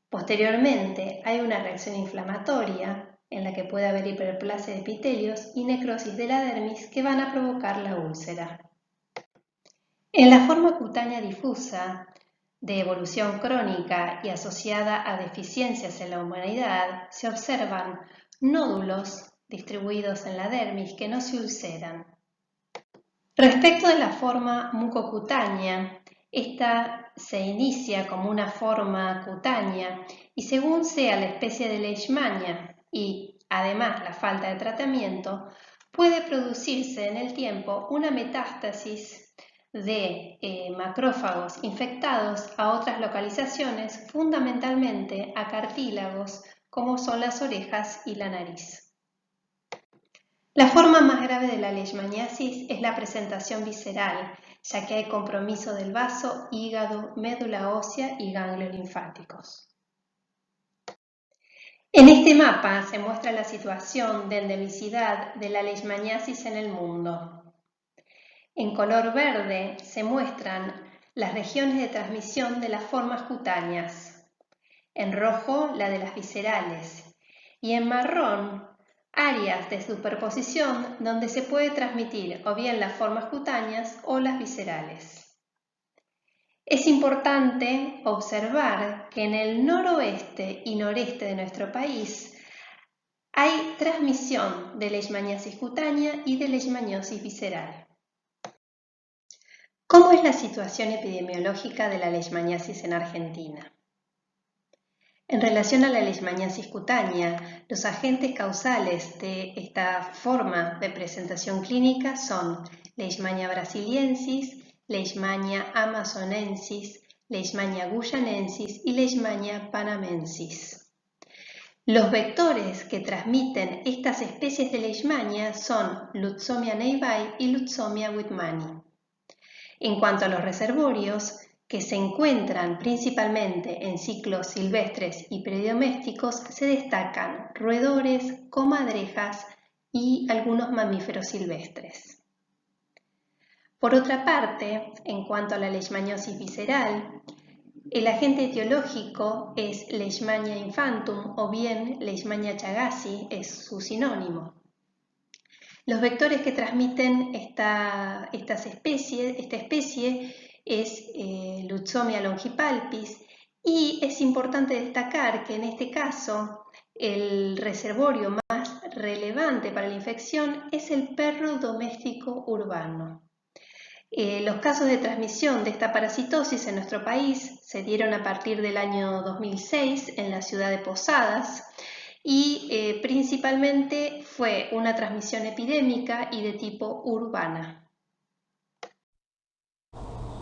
Posteriormente, hay una reacción inflamatoria en la que puede haber hiperplasia de epitelios y necrosis de la dermis que van a provocar la úlcera. En la forma cutánea difusa, de evolución crónica y asociada a deficiencias en la humanidad, se observan nódulos distribuidos en la dermis que no se ulceran. Respecto de la forma mucocutánea, esta se inicia como una forma cutánea y según sea la especie de Leishmania y además la falta de tratamiento, puede producirse en el tiempo una metástasis de macrófagos infectados a otras localizaciones, fundamentalmente a cartílagos como son las orejas y la nariz. La forma más grave de la leishmaniasis es la presentación visceral, ya que hay compromiso del vaso, hígado, médula ósea y ganglios linfáticos. En este mapa se muestra la situación de endemicidad de la leishmaniasis en el mundo. En color verde se muestran las regiones de transmisión de las formas cutáneas, en rojo la de las viscerales y en marrón áreas de superposición donde se puede transmitir o bien las formas cutáneas o las viscerales. Es importante observar que en el noroeste y noreste de nuestro país hay transmisión de leishmaniasis cutánea y de leishmaniosis visceral. ¿Cómo es la situación epidemiológica de la leishmaniasis en Argentina? En relación a la leishmaniasis cutánea, los agentes causales de esta forma de presentación clínica son Leishmania brasiliensis, Leishmania amazonensis, Leishmania guyanensis y Leishmania panamensis. Los vectores que transmiten estas especies de Leishmania son Lutzomia neibai y Lutzomia whitmani. En cuanto a los reservorios, que se encuentran principalmente en ciclos silvestres y predomésticos, se destacan roedores, comadrejas y algunos mamíferos silvestres. Por otra parte, en cuanto a la leishmaniosis visceral, el agente etiológico es Leishmania infantum o bien Leishmania chagassi, es su sinónimo. Los vectores que transmiten esta especie es Lutzomia longipalpis y es importante destacar que en este caso el reservorio más relevante para la infección es el perro doméstico urbano. Los casos de transmisión de esta parasitosis en nuestro país se dieron a partir del año 2006 en la ciudad de Posadas y principalmente fue una transmisión epidémica y de tipo urbana.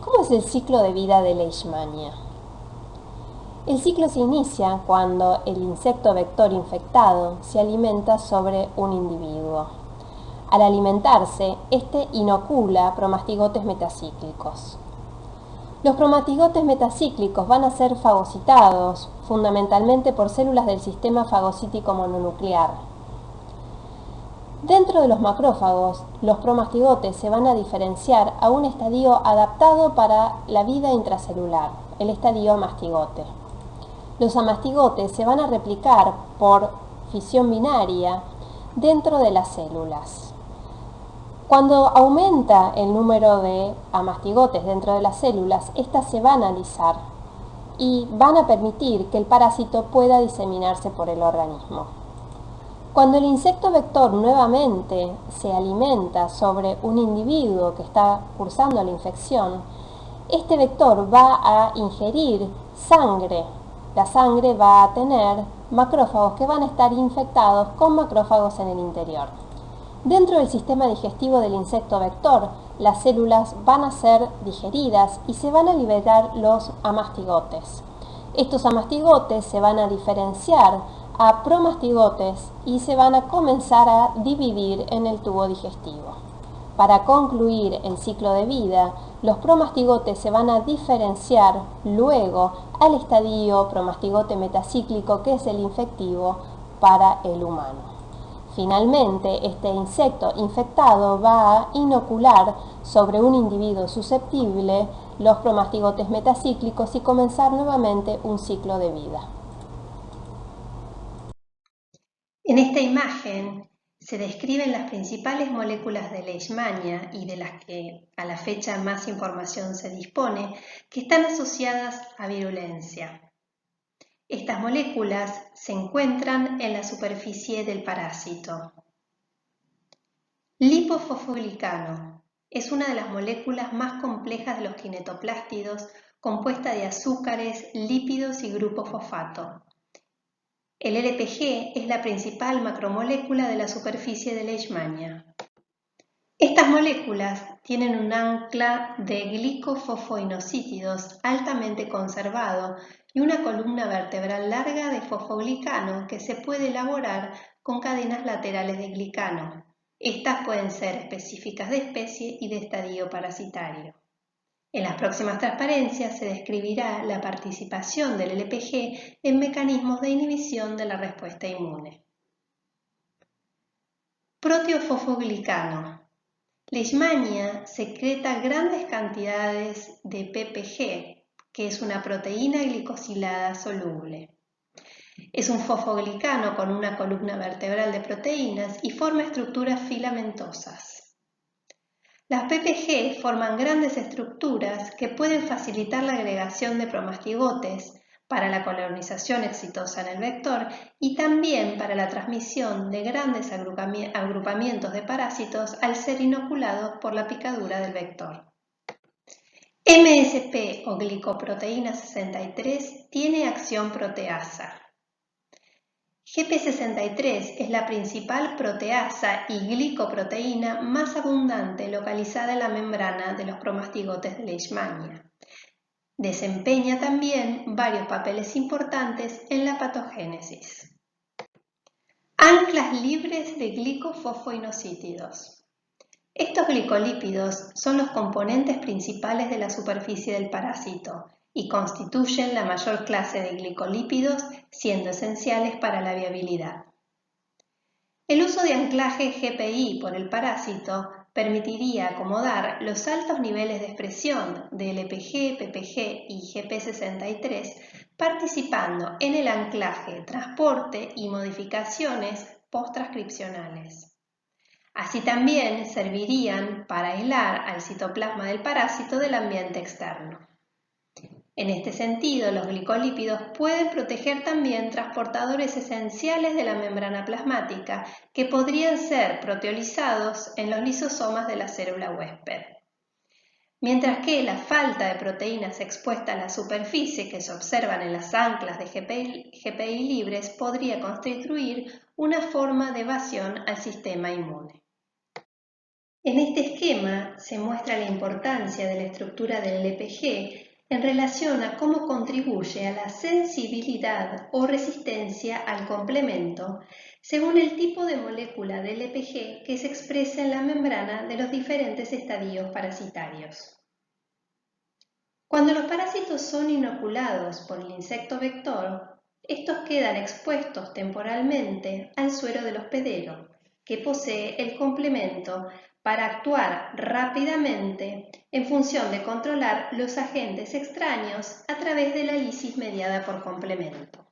¿Cómo es el ciclo de vida de Leishmania? El ciclo se inicia cuando el insecto vector infectado se alimenta sobre un individuo. Al alimentarse, este inocula promastigotes metacíclicos. Los promatigotes metacíclicos van a ser fagocitados, fundamentalmente por células del sistema fagocítico mononuclear. Dentro de los macrófagos, los promastigotes se van a diferenciar a un estadio adaptado para la vida intracelular, el estadio amastigote. Los amastigotes se van a replicar por fisión binaria dentro de las células. Cuando aumenta el número de amastigotes dentro de las células, estas se van a alisar y van a permitir que el parásito pueda diseminarse por el organismo. Cuando el insecto vector nuevamente se alimenta sobre un individuo que está cursando la infección, este vector va a ingerir sangre. La sangre va a tener macrófagos que van a estar infectados con macrófagos en el interior. Dentro del sistema digestivo del insecto vector, las células van a ser digeridas y se van a liberar los amastigotes. Estos amastigotes se van a diferenciar a promastigotes y se van a comenzar a dividir en el tubo digestivo. Para concluir el ciclo de vida, los promastigotes se van a diferenciar luego al estadio promastigote metacíclico, que es el infectivo para el humano. Finalmente, este insecto infectado va a inocular sobre un individuo susceptible los promastigotes metacíclicos y comenzar nuevamente un ciclo de vida. En esta imagen se describen las principales moléculas de Leishmania y de las que a la fecha más información se dispone, que están asociadas a virulencia. Estas moléculas se encuentran en la superficie del parásito. Lipofosfoglicano es una de las moléculas más complejas de los kinetoplástidos, compuesta de azúcares, lípidos y grupo fosfato. El LPG es la principal macromolécula de la superficie de Leishmania. Estas moléculas tienen un ancla de glicofosfoinosítidos altamente conservado y una columna vertebral larga de fosfoglicano que se puede elaborar con cadenas laterales de glicano. Estas pueden ser específicas de especie y de estadio parasitario. En las próximas transparencias se describirá la participación del LPG en mecanismos de inhibición de la respuesta inmune. Proteofosfoglicano. Leishmania secreta grandes cantidades de PPG, que es una proteína glicosilada soluble. Es un fosfoglicano con una columna vertebral de proteínas y forma estructuras filamentosas. Las PPG forman grandes estructuras que pueden facilitar la agregación de promastigotes para la colonización exitosa en el vector y también para la transmisión de grandes agrupamientos de parásitos al ser inoculados por la picadura del vector. MSP o glicoproteína 63 tiene acción proteasa. GP63 es la principal proteasa y glicoproteína más abundante localizada en la membrana de los promastigotes de Leishmania. Desempeña también varios papeles importantes en la patogénesis. Anclas libres de glicofosfoinosítidos. Estos glicolípidos son los componentes principales de la superficie del parásito y constituyen la mayor clase de glicolípidos, siendo esenciales para la viabilidad. El uso de anclaje GPI por el parásito permitiría acomodar los altos niveles de expresión de LPG, PPG y GP63, participando en el anclaje, transporte y modificaciones post-transcripcionales. Así también servirían para aislar al citoplasma del parásito del ambiente externo. En este sentido, los glicolípidos pueden proteger también transportadores esenciales de la membrana plasmática que podrían ser proteolizados en los lisosomas de la célula huésped. Mientras que la falta de proteínas expuestas a la superficie que se observan en las anclas de GPI libres podría constituir una forma de evasión al sistema inmune. En este esquema se muestra la importancia de la estructura del LPG en relación a cómo contribuye a la sensibilidad o resistencia al complemento según el tipo de molécula del LPG que se expresa en la membrana de los diferentes estadios parasitarios. Cuando los parásitos son inoculados por el insecto vector, estos quedan expuestos temporalmente al suero del hospedero, que posee el complemento para actuar rápidamente en función de controlar los agentes extraños a través de la lisis mediada por complemento.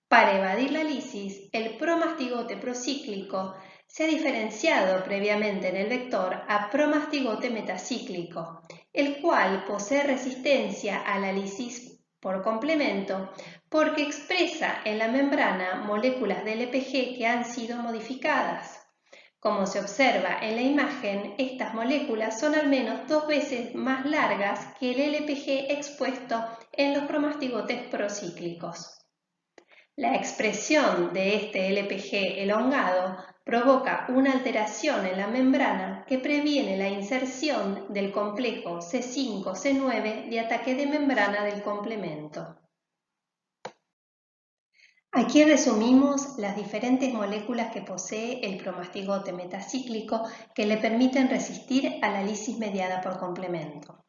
Para evadir la lisis, el promastigote procíclico se ha diferenciado previamente en el vector a promastigote metacíclico, el cual posee resistencia a la lisis por complemento porque expresa en la membrana moléculas de LPG que han sido modificadas. Como se observa en la imagen, estas moléculas son al menos 2 veces más largas que el LPG expuesto en los promastigotes procíclicos. La expresión de este LPG elongado provoca una alteración en la membrana que previene la inserción del complejo C5-C9 de ataque de membrana del complemento. Aquí resumimos las diferentes moléculas que posee el promastigote metacíclico que le permiten resistir a la lisis mediada por complemento.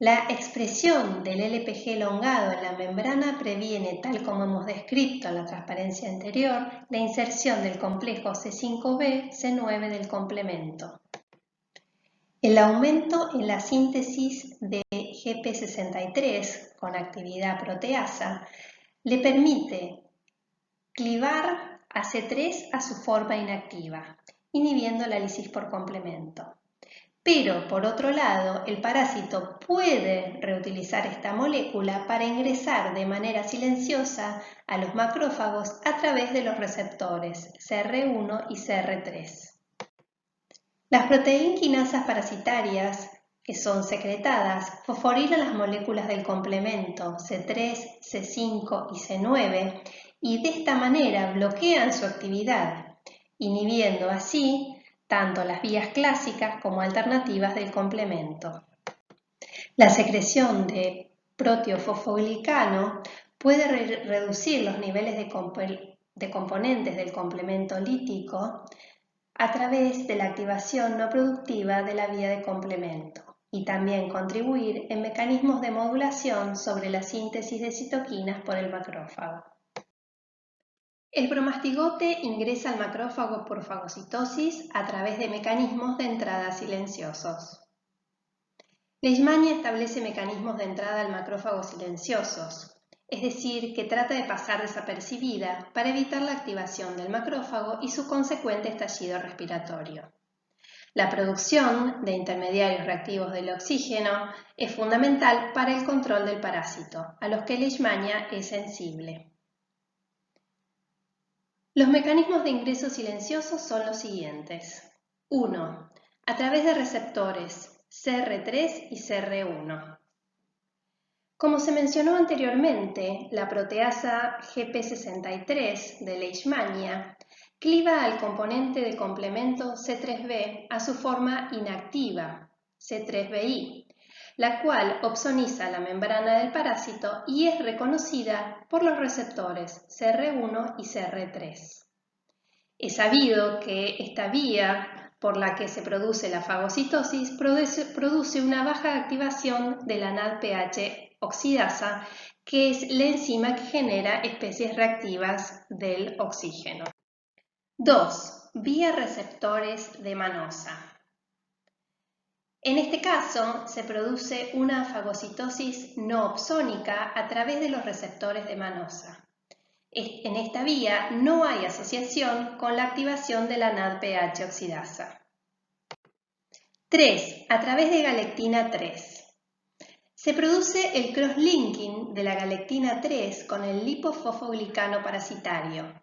La expresión del LPG elongado en la membrana previene, tal como hemos descrito en la transparencia anterior, la inserción del complejo C5b-C9 del complemento. El aumento en la síntesis de GP63 con actividad proteasa le permite clivar a C3 a su forma inactiva, inhibiendo la lisis por complemento. Pero, por otro lado, el parásito puede reutilizar esta molécula para ingresar de manera silenciosa a los macrófagos a través de los receptores CR1 y CR3. Las proteínquinasas parasitarias, que son secretadas, fosforilan las moléculas del complemento C3, C5 y C9 y de esta manera bloquean su actividad, inhibiendo así tanto las vías clásicas como alternativas del complemento. La secreción de proteofosfoglicano puede reducir los niveles de componentes del complemento lítico a través de la activación no productiva de la vía de complemento y también contribuir en mecanismos de modulación sobre la síntesis de citoquinas por el macrófago. El promastigote ingresa al macrófago por fagocitosis a través de mecanismos de entrada silenciosos. Leishmania establece mecanismos de entrada al macrófago silenciosos, es decir, que trata de pasar desapercibida para evitar la activación del macrófago y su consecuente estallido respiratorio. La producción de intermediarios reactivos del oxígeno es fundamental para el control del parásito, a los que Leishmania es sensible. Los mecanismos de ingreso silencioso son los siguientes. 1. A través de receptores CR3 y CR1. Como se mencionó anteriormente, la proteasa GP63 de Leishmania cliva al componente de complemento C3b a su forma inactiva, C3bi, la cual opsoniza la membrana del parásito y es reconocida por los receptores CR1 y CR3. Es sabido que esta vía por la que se produce la fagocitosis produce una baja activación de la NADPH oxidasa, que es la enzima que genera especies reactivas del oxígeno. 2. Vía receptores de manosa. En este caso, se produce una fagocitosis no opsónica a través de los receptores de manosa. En esta vía no hay asociación con la activación de la NADPH oxidasa. 3. A través de galectina 3. Se produce el cross-linking de la galectina 3 con el lipofosfoglicano parasitario.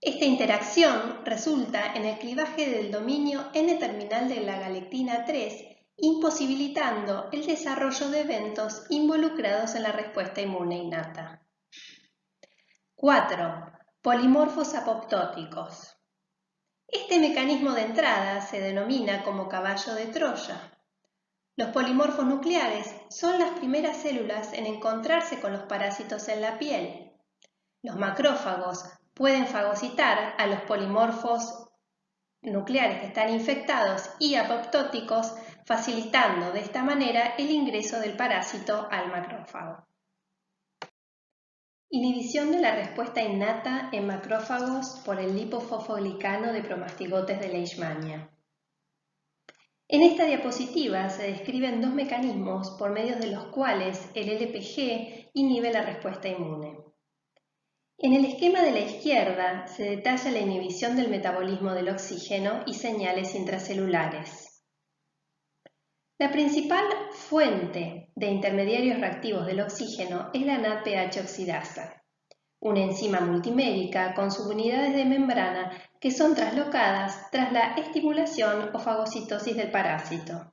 Esta interacción resulta en el clivaje del dominio N-terminal de la galectina 3, imposibilitando el desarrollo de eventos involucrados en la respuesta inmune innata. 4. Polimorfos apoptóticos. Este mecanismo de entrada se denomina como caballo de Troya. Los polimorfos nucleares son las primeras células en encontrarse con los parásitos en la piel. Los macrófagos pueden fagocitar a los polimorfos nucleares que están infectados y apoptóticos facilitando de esta manera el ingreso del parásito al macrófago. Inhibición de la respuesta innata en macrófagos por el lipofosfoglicano de promastigotes de Leishmania. En esta diapositiva se describen dos mecanismos por medio de los cuales el LPG inhibe la respuesta inmune. En el esquema de la izquierda se detalla la inhibición del metabolismo del oxígeno y señales intracelulares. La principal fuente de intermediarios reactivos del oxígeno es la NADPH oxidasa, una enzima multimérica con subunidades de membrana que son traslocadas tras la estimulación o fagocitosis del parásito.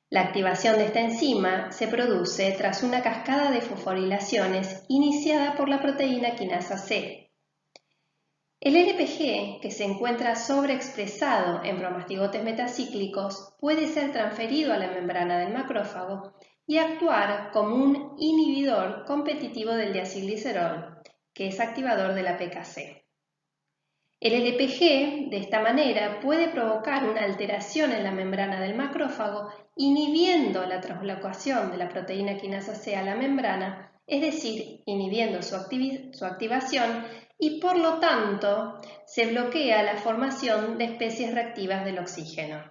La activación de esta enzima se produce tras una cascada de fosforilaciones iniciada por la proteína quinasa C. El LPG, que se encuentra sobreexpresado en promastigotes metacíclicos, puede ser transferido a la membrana del macrófago y actuar como un inhibidor competitivo del diacilglicerol, que es activador de la PKC. El LPG, de esta manera, puede provocar una alteración en la membrana del macrófago, inhibiendo la translocación de la proteína quinasa C a la membrana, es decir, inhibiendo su activación y, por lo tanto, se bloquea la formación de especies reactivas del oxígeno.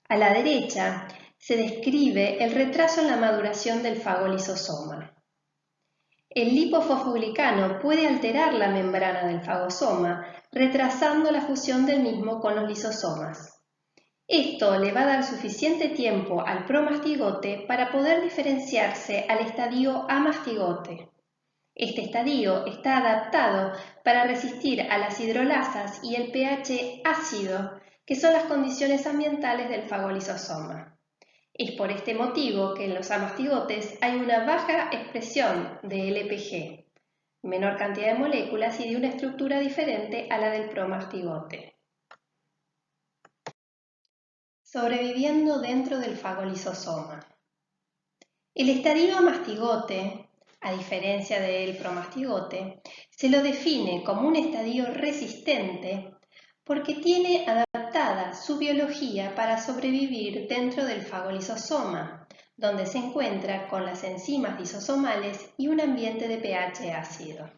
A la derecha se describe el retraso en la maduración del fagolisosoma. El lipofosfoglicano puede alterar la membrana del fagosoma, retrasando la fusión del mismo con los lisosomas. Esto le va a dar suficiente tiempo al promastigote para poder diferenciarse al estadio amastigote. Este estadio está adaptado para resistir a las hidrolasas y el pH ácido, que son las condiciones ambientales del fagolisosoma. Es por este motivo que en los amastigotes hay una baja expresión de LPG, menor cantidad de moléculas y de una estructura diferente a la del promastigote. Sobreviviendo dentro del fagolisosoma. El estadio amastigote, a diferencia del promastigote, se lo define como un estadio resistente porque tiene adaptada su biología para sobrevivir dentro del fagolisosoma, donde se encuentra con las enzimas lisosomales y un ambiente de pH ácido.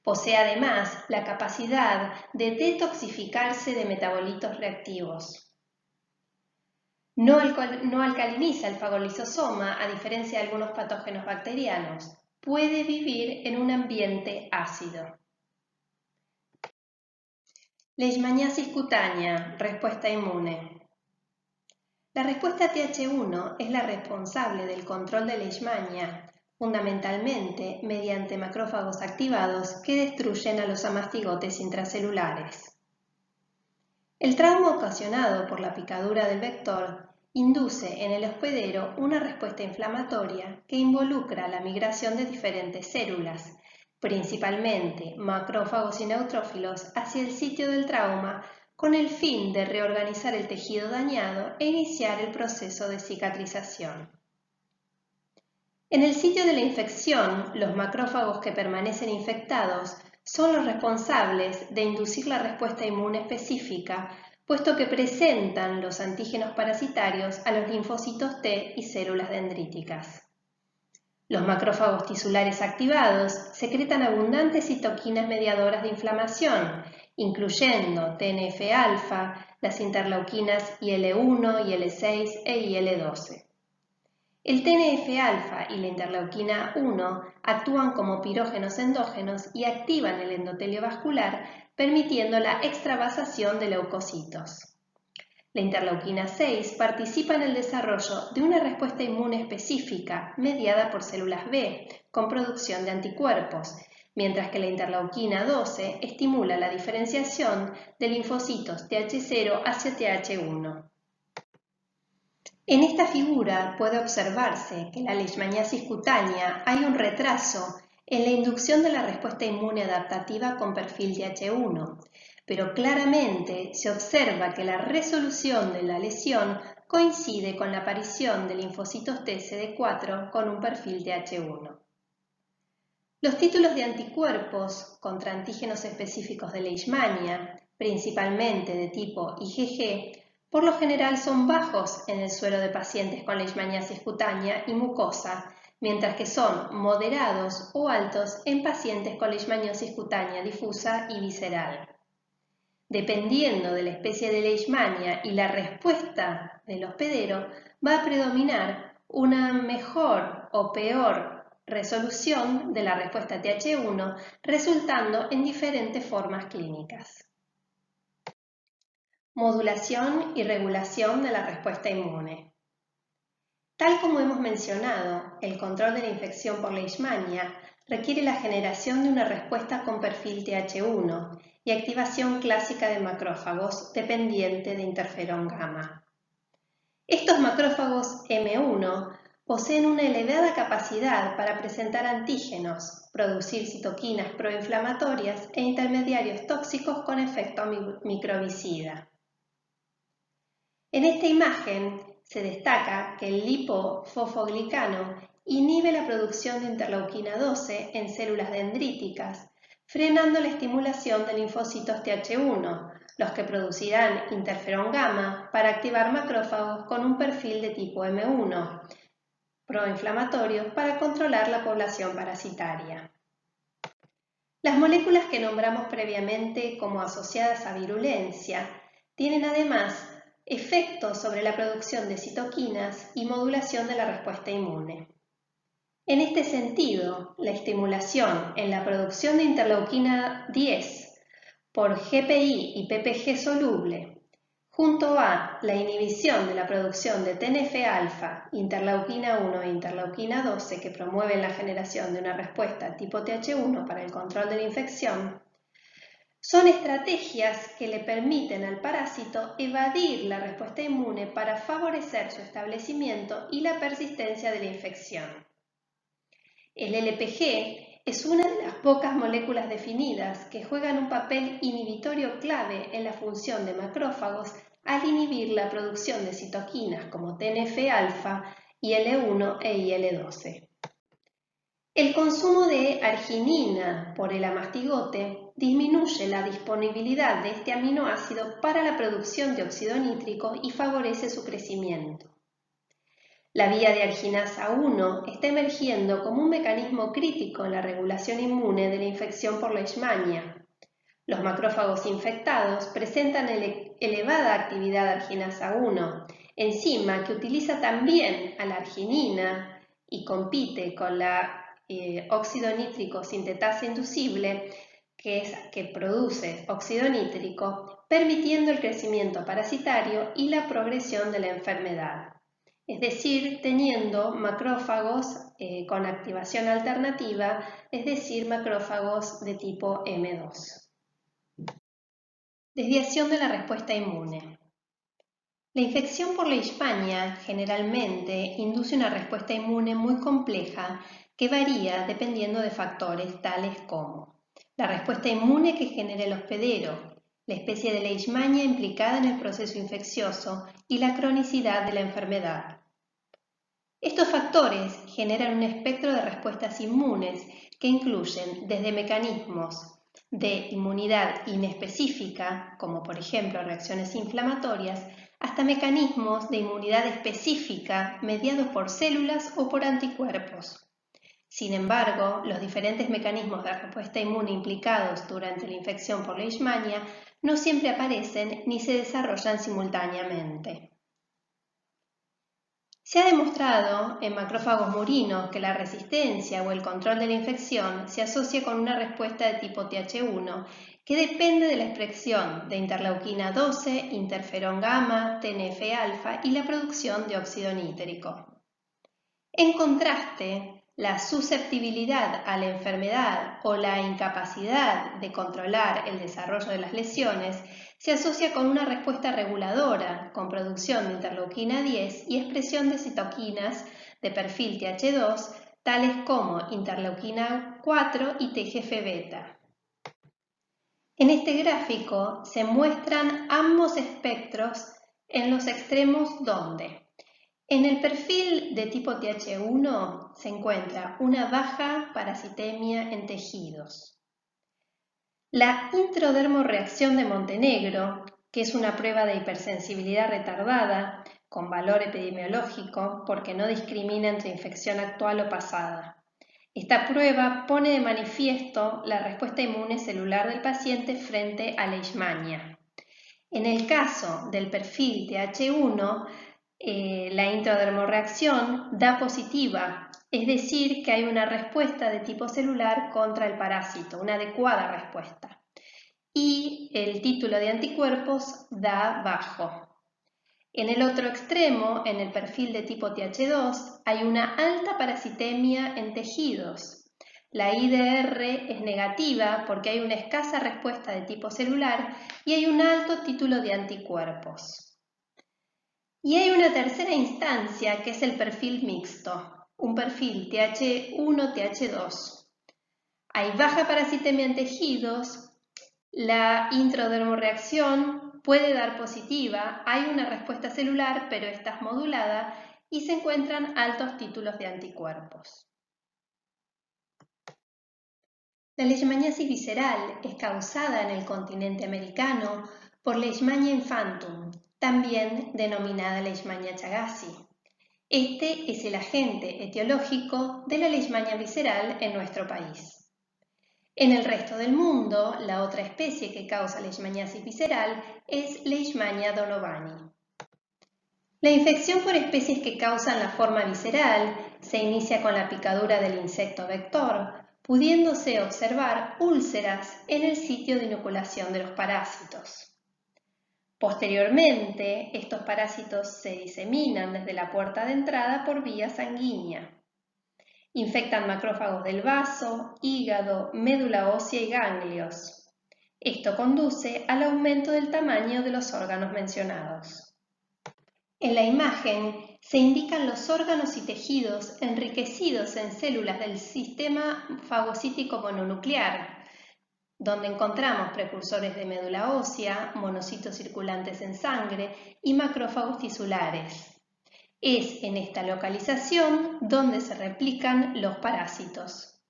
Posee además la capacidad de detoxificarse de metabolitos reactivos. No alcaliniza el fagolisosoma, a diferencia de algunos patógenos bacterianos. Puede vivir en un ambiente ácido. Leishmaniasis cutánea, respuesta inmune. La respuesta Th1 es la responsable del control de Leishmania, fundamentalmente mediante macrófagos activados que destruyen a los amastigotes intracelulares. El trauma ocasionado por la picadura del vector induce en el hospedero una respuesta inflamatoria que involucra la migración de diferentes células, principalmente macrófagos y neutrófilos, hacia el sitio del trauma con el fin de reorganizar el tejido dañado e iniciar el proceso de cicatrización. En el sitio de la infección, los macrófagos que permanecen infectados son los responsables de inducir la respuesta inmune específica, puesto que presentan los antígenos parasitarios a los linfocitos T y células dendríticas. Los macrófagos tisulares activados secretan abundantes citoquinas mediadoras de inflamación, incluyendo TNF-alfa, las interleuquinas IL-1, IL-6 e IL-12. El TNF-alfa y la interleuquina 1 actúan como pirógenos endógenos y activan el endotelio vascular, permitiendo la extravasación de leucocitos. La interleuquina 6 participa en el desarrollo de una respuesta inmune específica mediada por células B con producción de anticuerpos, mientras que la interleuquina 12 estimula la diferenciación de linfocitos Th0 hacia Th1. En esta figura puede observarse que en la leishmaniasis cutánea hay un retraso en la inducción de la respuesta inmune adaptativa con perfil Th1, pero claramente se observa que la resolución de la lesión coincide con la aparición de linfocitos TCD4 con un perfil Th1. Los títulos de anticuerpos contra antígenos específicos de Leishmania, principalmente de tipo IgG, por lo general son bajos en el suero de pacientes con leishmaniasis cutánea y mucosa, mientras que son moderados o altos en pacientes con leishmaniosis cutánea difusa y visceral. Dependiendo de la especie de leishmania y la respuesta del hospedero, va a predominar una mejor o peor resolución de la respuesta Th1, resultando en diferentes formas clínicas. Modulación y regulación de la respuesta inmune. Tal como hemos mencionado, el control de la infección por leishmania requiere la generación de una respuesta con perfil Th1 y activación clásica de macrófagos dependiente de interferón gamma. Estos macrófagos M1 poseen una elevada capacidad para presentar antígenos, producir citoquinas proinflamatorias e intermediarios tóxicos con efecto microbicida. En esta imagen se destaca que el lipofosfoglicano inhibe la producción de interleuquina 12 en células dendríticas, frenando la estimulación de linfocitos Th1, los que producirán interferón gamma para activar macrófagos con un perfil de tipo M1, proinflamatorio para controlar la población parasitaria. Las moléculas que nombramos previamente como asociadas a virulencia tienen además efectos sobre la producción de citoquinas y modulación de la respuesta inmune. En este sentido, la estimulación en la producción de interleuquina 10 por GPI y PPG soluble, junto a la inhibición de la producción de TNF-alfa, interleuquina 1 e interleuquina 12 que promueven la generación de una respuesta tipo Th1 para el control de la infección, son estrategias que le permiten al parásito evadir la respuesta inmune para favorecer su establecimiento y la persistencia de la infección. El LPG es una de las pocas moléculas definidas que juegan un papel inhibitorio clave en la función de macrófagos al inhibir la producción de citoquinas como TNF-alfa, IL-1 e IL-12. El consumo de arginina por el amastigote disminuye la disponibilidad de este aminoácido para la producción de óxido nítrico y favorece su crecimiento. La vía de arginasa 1 está emergiendo como un mecanismo crítico en la regulación inmune de la infección por leishmania. Los macrófagos infectados presentan elevada actividad de arginasa 1, enzima que utiliza también a la arginina y compite con la óxido nítrico sintetasa inducible, que produce óxido nítrico, permitiendo el crecimiento parasitario y la progresión de la enfermedad. Es decir, teniendo macrófagos con activación alternativa, es decir, macrófagos de tipo M2. Desviación de la respuesta inmune. La infección por leishmania generalmente induce una respuesta inmune muy compleja que varía dependiendo de factores tales como la respuesta inmune que genera el hospedero, la especie de leishmania implicada en el proceso infeccioso y la cronicidad de la enfermedad. Estos factores generan un espectro de respuestas inmunes que incluyen desde mecanismos de inmunidad inespecífica, como por ejemplo reacciones inflamatorias, hasta mecanismos de inmunidad específica mediados por células o por anticuerpos. Sin embargo, los diferentes mecanismos de respuesta inmune implicados durante la infección por leishmania no siempre aparecen ni se desarrollan simultáneamente. Se ha demostrado en macrófagos murinos que la resistencia o el control de la infección se asocia con una respuesta de tipo Th1 que depende de la expresión de interleuquina 12, interferón gamma, TNF-alfa y la producción de óxido nítrico. En contraste, la susceptibilidad a la enfermedad o la incapacidad de controlar el desarrollo de las lesiones se asocia con una respuesta reguladora, con producción de interleuquina 10 y expresión de citoquinas de perfil Th2, tales como interleuquina 4 y TGF-beta. En este gráfico se muestran ambos espectros en los extremos donde en el perfil de tipo Th1 se encuentra una baja parasitemia en tejidos. La introdermorreacción de Montenegro que es una prueba de hipersensibilidad retardada con valor epidemiológico porque no discrimina entre infección actual o pasada. Esta prueba pone de manifiesto la respuesta inmune celular del paciente frente a leishmania. En el caso del perfil TH1, la intradermorreacción da positiva, es decir, que hay una respuesta de tipo celular contra el parásito, una adecuada respuesta. Y el título de anticuerpos da bajo. En el otro extremo, en el perfil de tipo TH2, hay una alta parasitemia en tejidos. La IDR es negativa porque hay una escasa respuesta de tipo celular y hay un alto título de anticuerpos. Y hay una tercera instancia que es el perfil mixto, un perfil TH1-TH2. Hay baja parasitemia en tejidos, la intradermorreacción puede dar positiva, hay una respuesta celular pero esta es modulada y se encuentran altos títulos de anticuerpos. La leishmaniasis visceral es causada en el continente americano por Leishmania infantum, también denominada Leishmania chagassi. Este es el agente etiológico de la leishmania visceral en nuestro país. En el resto del mundo, la otra especie que causa leishmaniasis visceral es Leishmania donovani. La infección por especies que causan la forma visceral se inicia con la picadura del insecto vector, pudiéndose observar úlceras en el sitio de inoculación de los parásitos. Posteriormente, estos parásitos se diseminan desde la puerta de entrada por vía sanguínea. Infectan macrófagos del vaso, hígado, médula ósea y ganglios. Esto conduce al aumento del tamaño de los órganos mencionados. En la imagen se indican los órganos y tejidos enriquecidos en células del sistema fagocítico mononuclear, donde encontramos precursores de médula ósea, monocitos circulantes en sangre y macrófagos tisulares. Es en esta localización donde se replican los parásitos.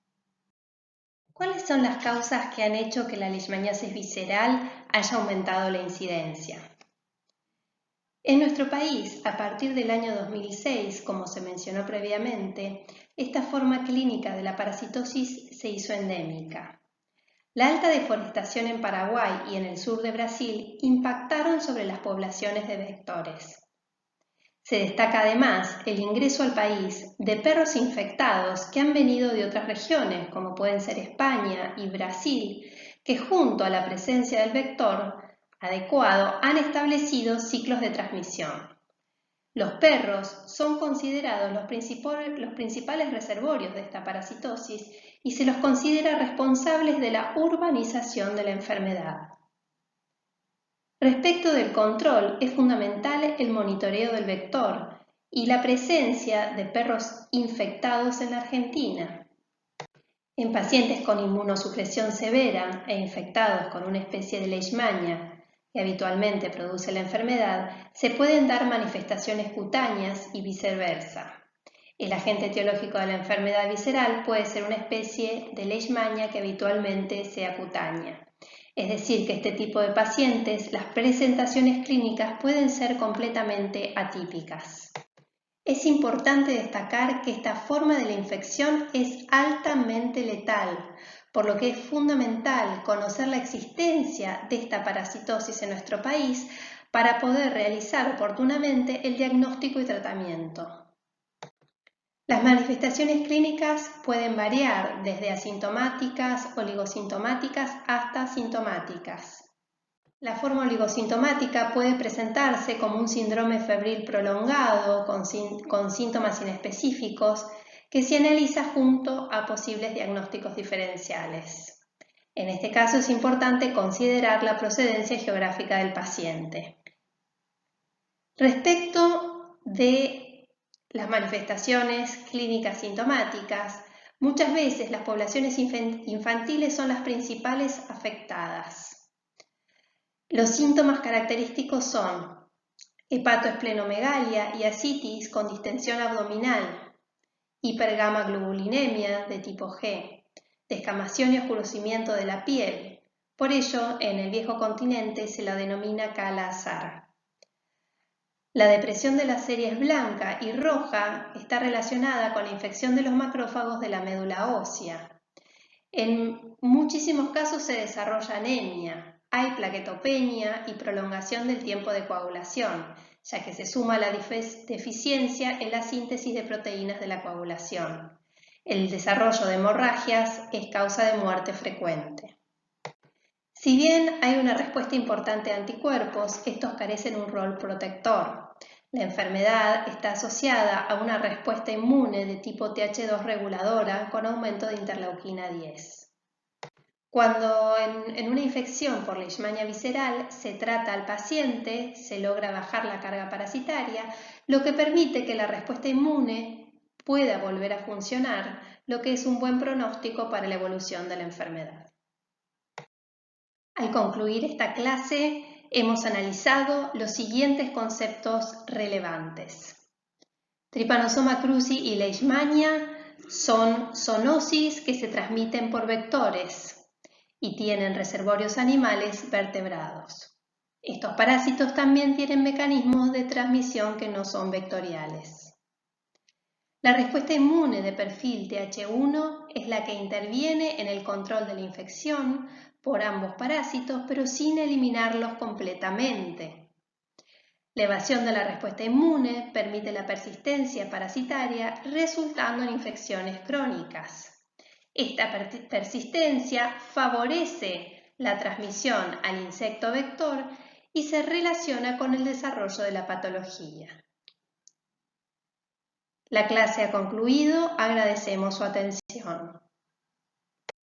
¿Cuáles son las causas que han hecho que la leishmaniasis visceral haya aumentado la incidencia? En nuestro país, a partir del año 2006, como se mencionó previamente, esta forma clínica de la parasitosis se hizo endémica. La alta deforestación en Paraguay y en el sur de Brasil impactaron sobre las poblaciones de vectores. Se destaca además el ingreso al país de perros infectados que han venido de otras regiones, como pueden ser España y Brasil, que junto a la presencia del vector adecuado han establecido ciclos de transmisión. Los perros son considerados los principales reservorios de esta parasitosis y se los considera responsables de la urbanización de la enfermedad. Respecto del control, es fundamental el monitoreo del vector y la presencia de perros infectados en la Argentina. En pacientes con inmunosupresión severa e infectados con una especie de leishmania que habitualmente produce la enfermedad, se pueden dar manifestaciones cutáneas y viceversa. El agente etiológico de la enfermedad visceral puede ser una especie de leishmania que habitualmente sea cutánea. Es decir, que este tipo de pacientes, las presentaciones clínicas pueden ser completamente atípicas. Es importante destacar que esta forma de la infección es altamente letal, por lo que es fundamental conocer la existencia de esta parasitosis en nuestro país para poder realizar oportunamente el diagnóstico y tratamiento. Las manifestaciones clínicas pueden variar desde asintomáticas, oligosintomáticas hasta sintomáticas. La forma oligosintomática puede presentarse como un síndrome febril prolongado con síntomas inespecíficos que se analiza junto a posibles diagnósticos diferenciales. En este caso es importante considerar la procedencia geográfica del paciente. Respecto de las manifestaciones clínicas sintomáticas, muchas veces las poblaciones infantiles son las principales afectadas. Los síntomas característicos son hepatoesplenomegalia y ascitis con distensión abdominal, hipergamaglobulinemia de tipo G, descamación y oscurecimiento de la piel, Por ello, en el viejo continente se la denomina Kala-Azar. La depresión de las series blanca y roja está relacionada con la infección de los macrófagos de la médula ósea. En muchísimos casos se desarrolla anemia, hay plaquetopenia y prolongación del tiempo de coagulación, ya que se suma la deficiencia en la síntesis de proteínas de la coagulación. El desarrollo de hemorragias es causa de muerte frecuente. Si bien hay una respuesta importante de anticuerpos, estos carecen un rol protector. La enfermedad está asociada a una respuesta inmune de tipo Th2 reguladora con aumento de interleuquina 10. Cuando en una infección por leishmania visceral se trata al paciente, se logra bajar la carga parasitaria, lo que permite que la respuesta inmune pueda volver a funcionar, lo que es un buen pronóstico para la evolución de la enfermedad. Al concluir esta clase, hemos analizado los siguientes conceptos relevantes. Trypanosoma cruzi y leishmania son zoonosis que se transmiten por vectores y tienen reservorios animales vertebrados. Estos parásitos también tienen mecanismos de transmisión que no son vectoriales. La respuesta inmune de perfil Th1 es la que interviene en el control de la infección por ambos parásitos, pero sin eliminarlos completamente. La evasión de la respuesta inmune permite la persistencia parasitaria, resultando en infecciones crónicas. Esta persistencia favorece la transmisión al insecto vector y se relaciona con el desarrollo de la patología. La clase ha concluido, agradecemos su atención.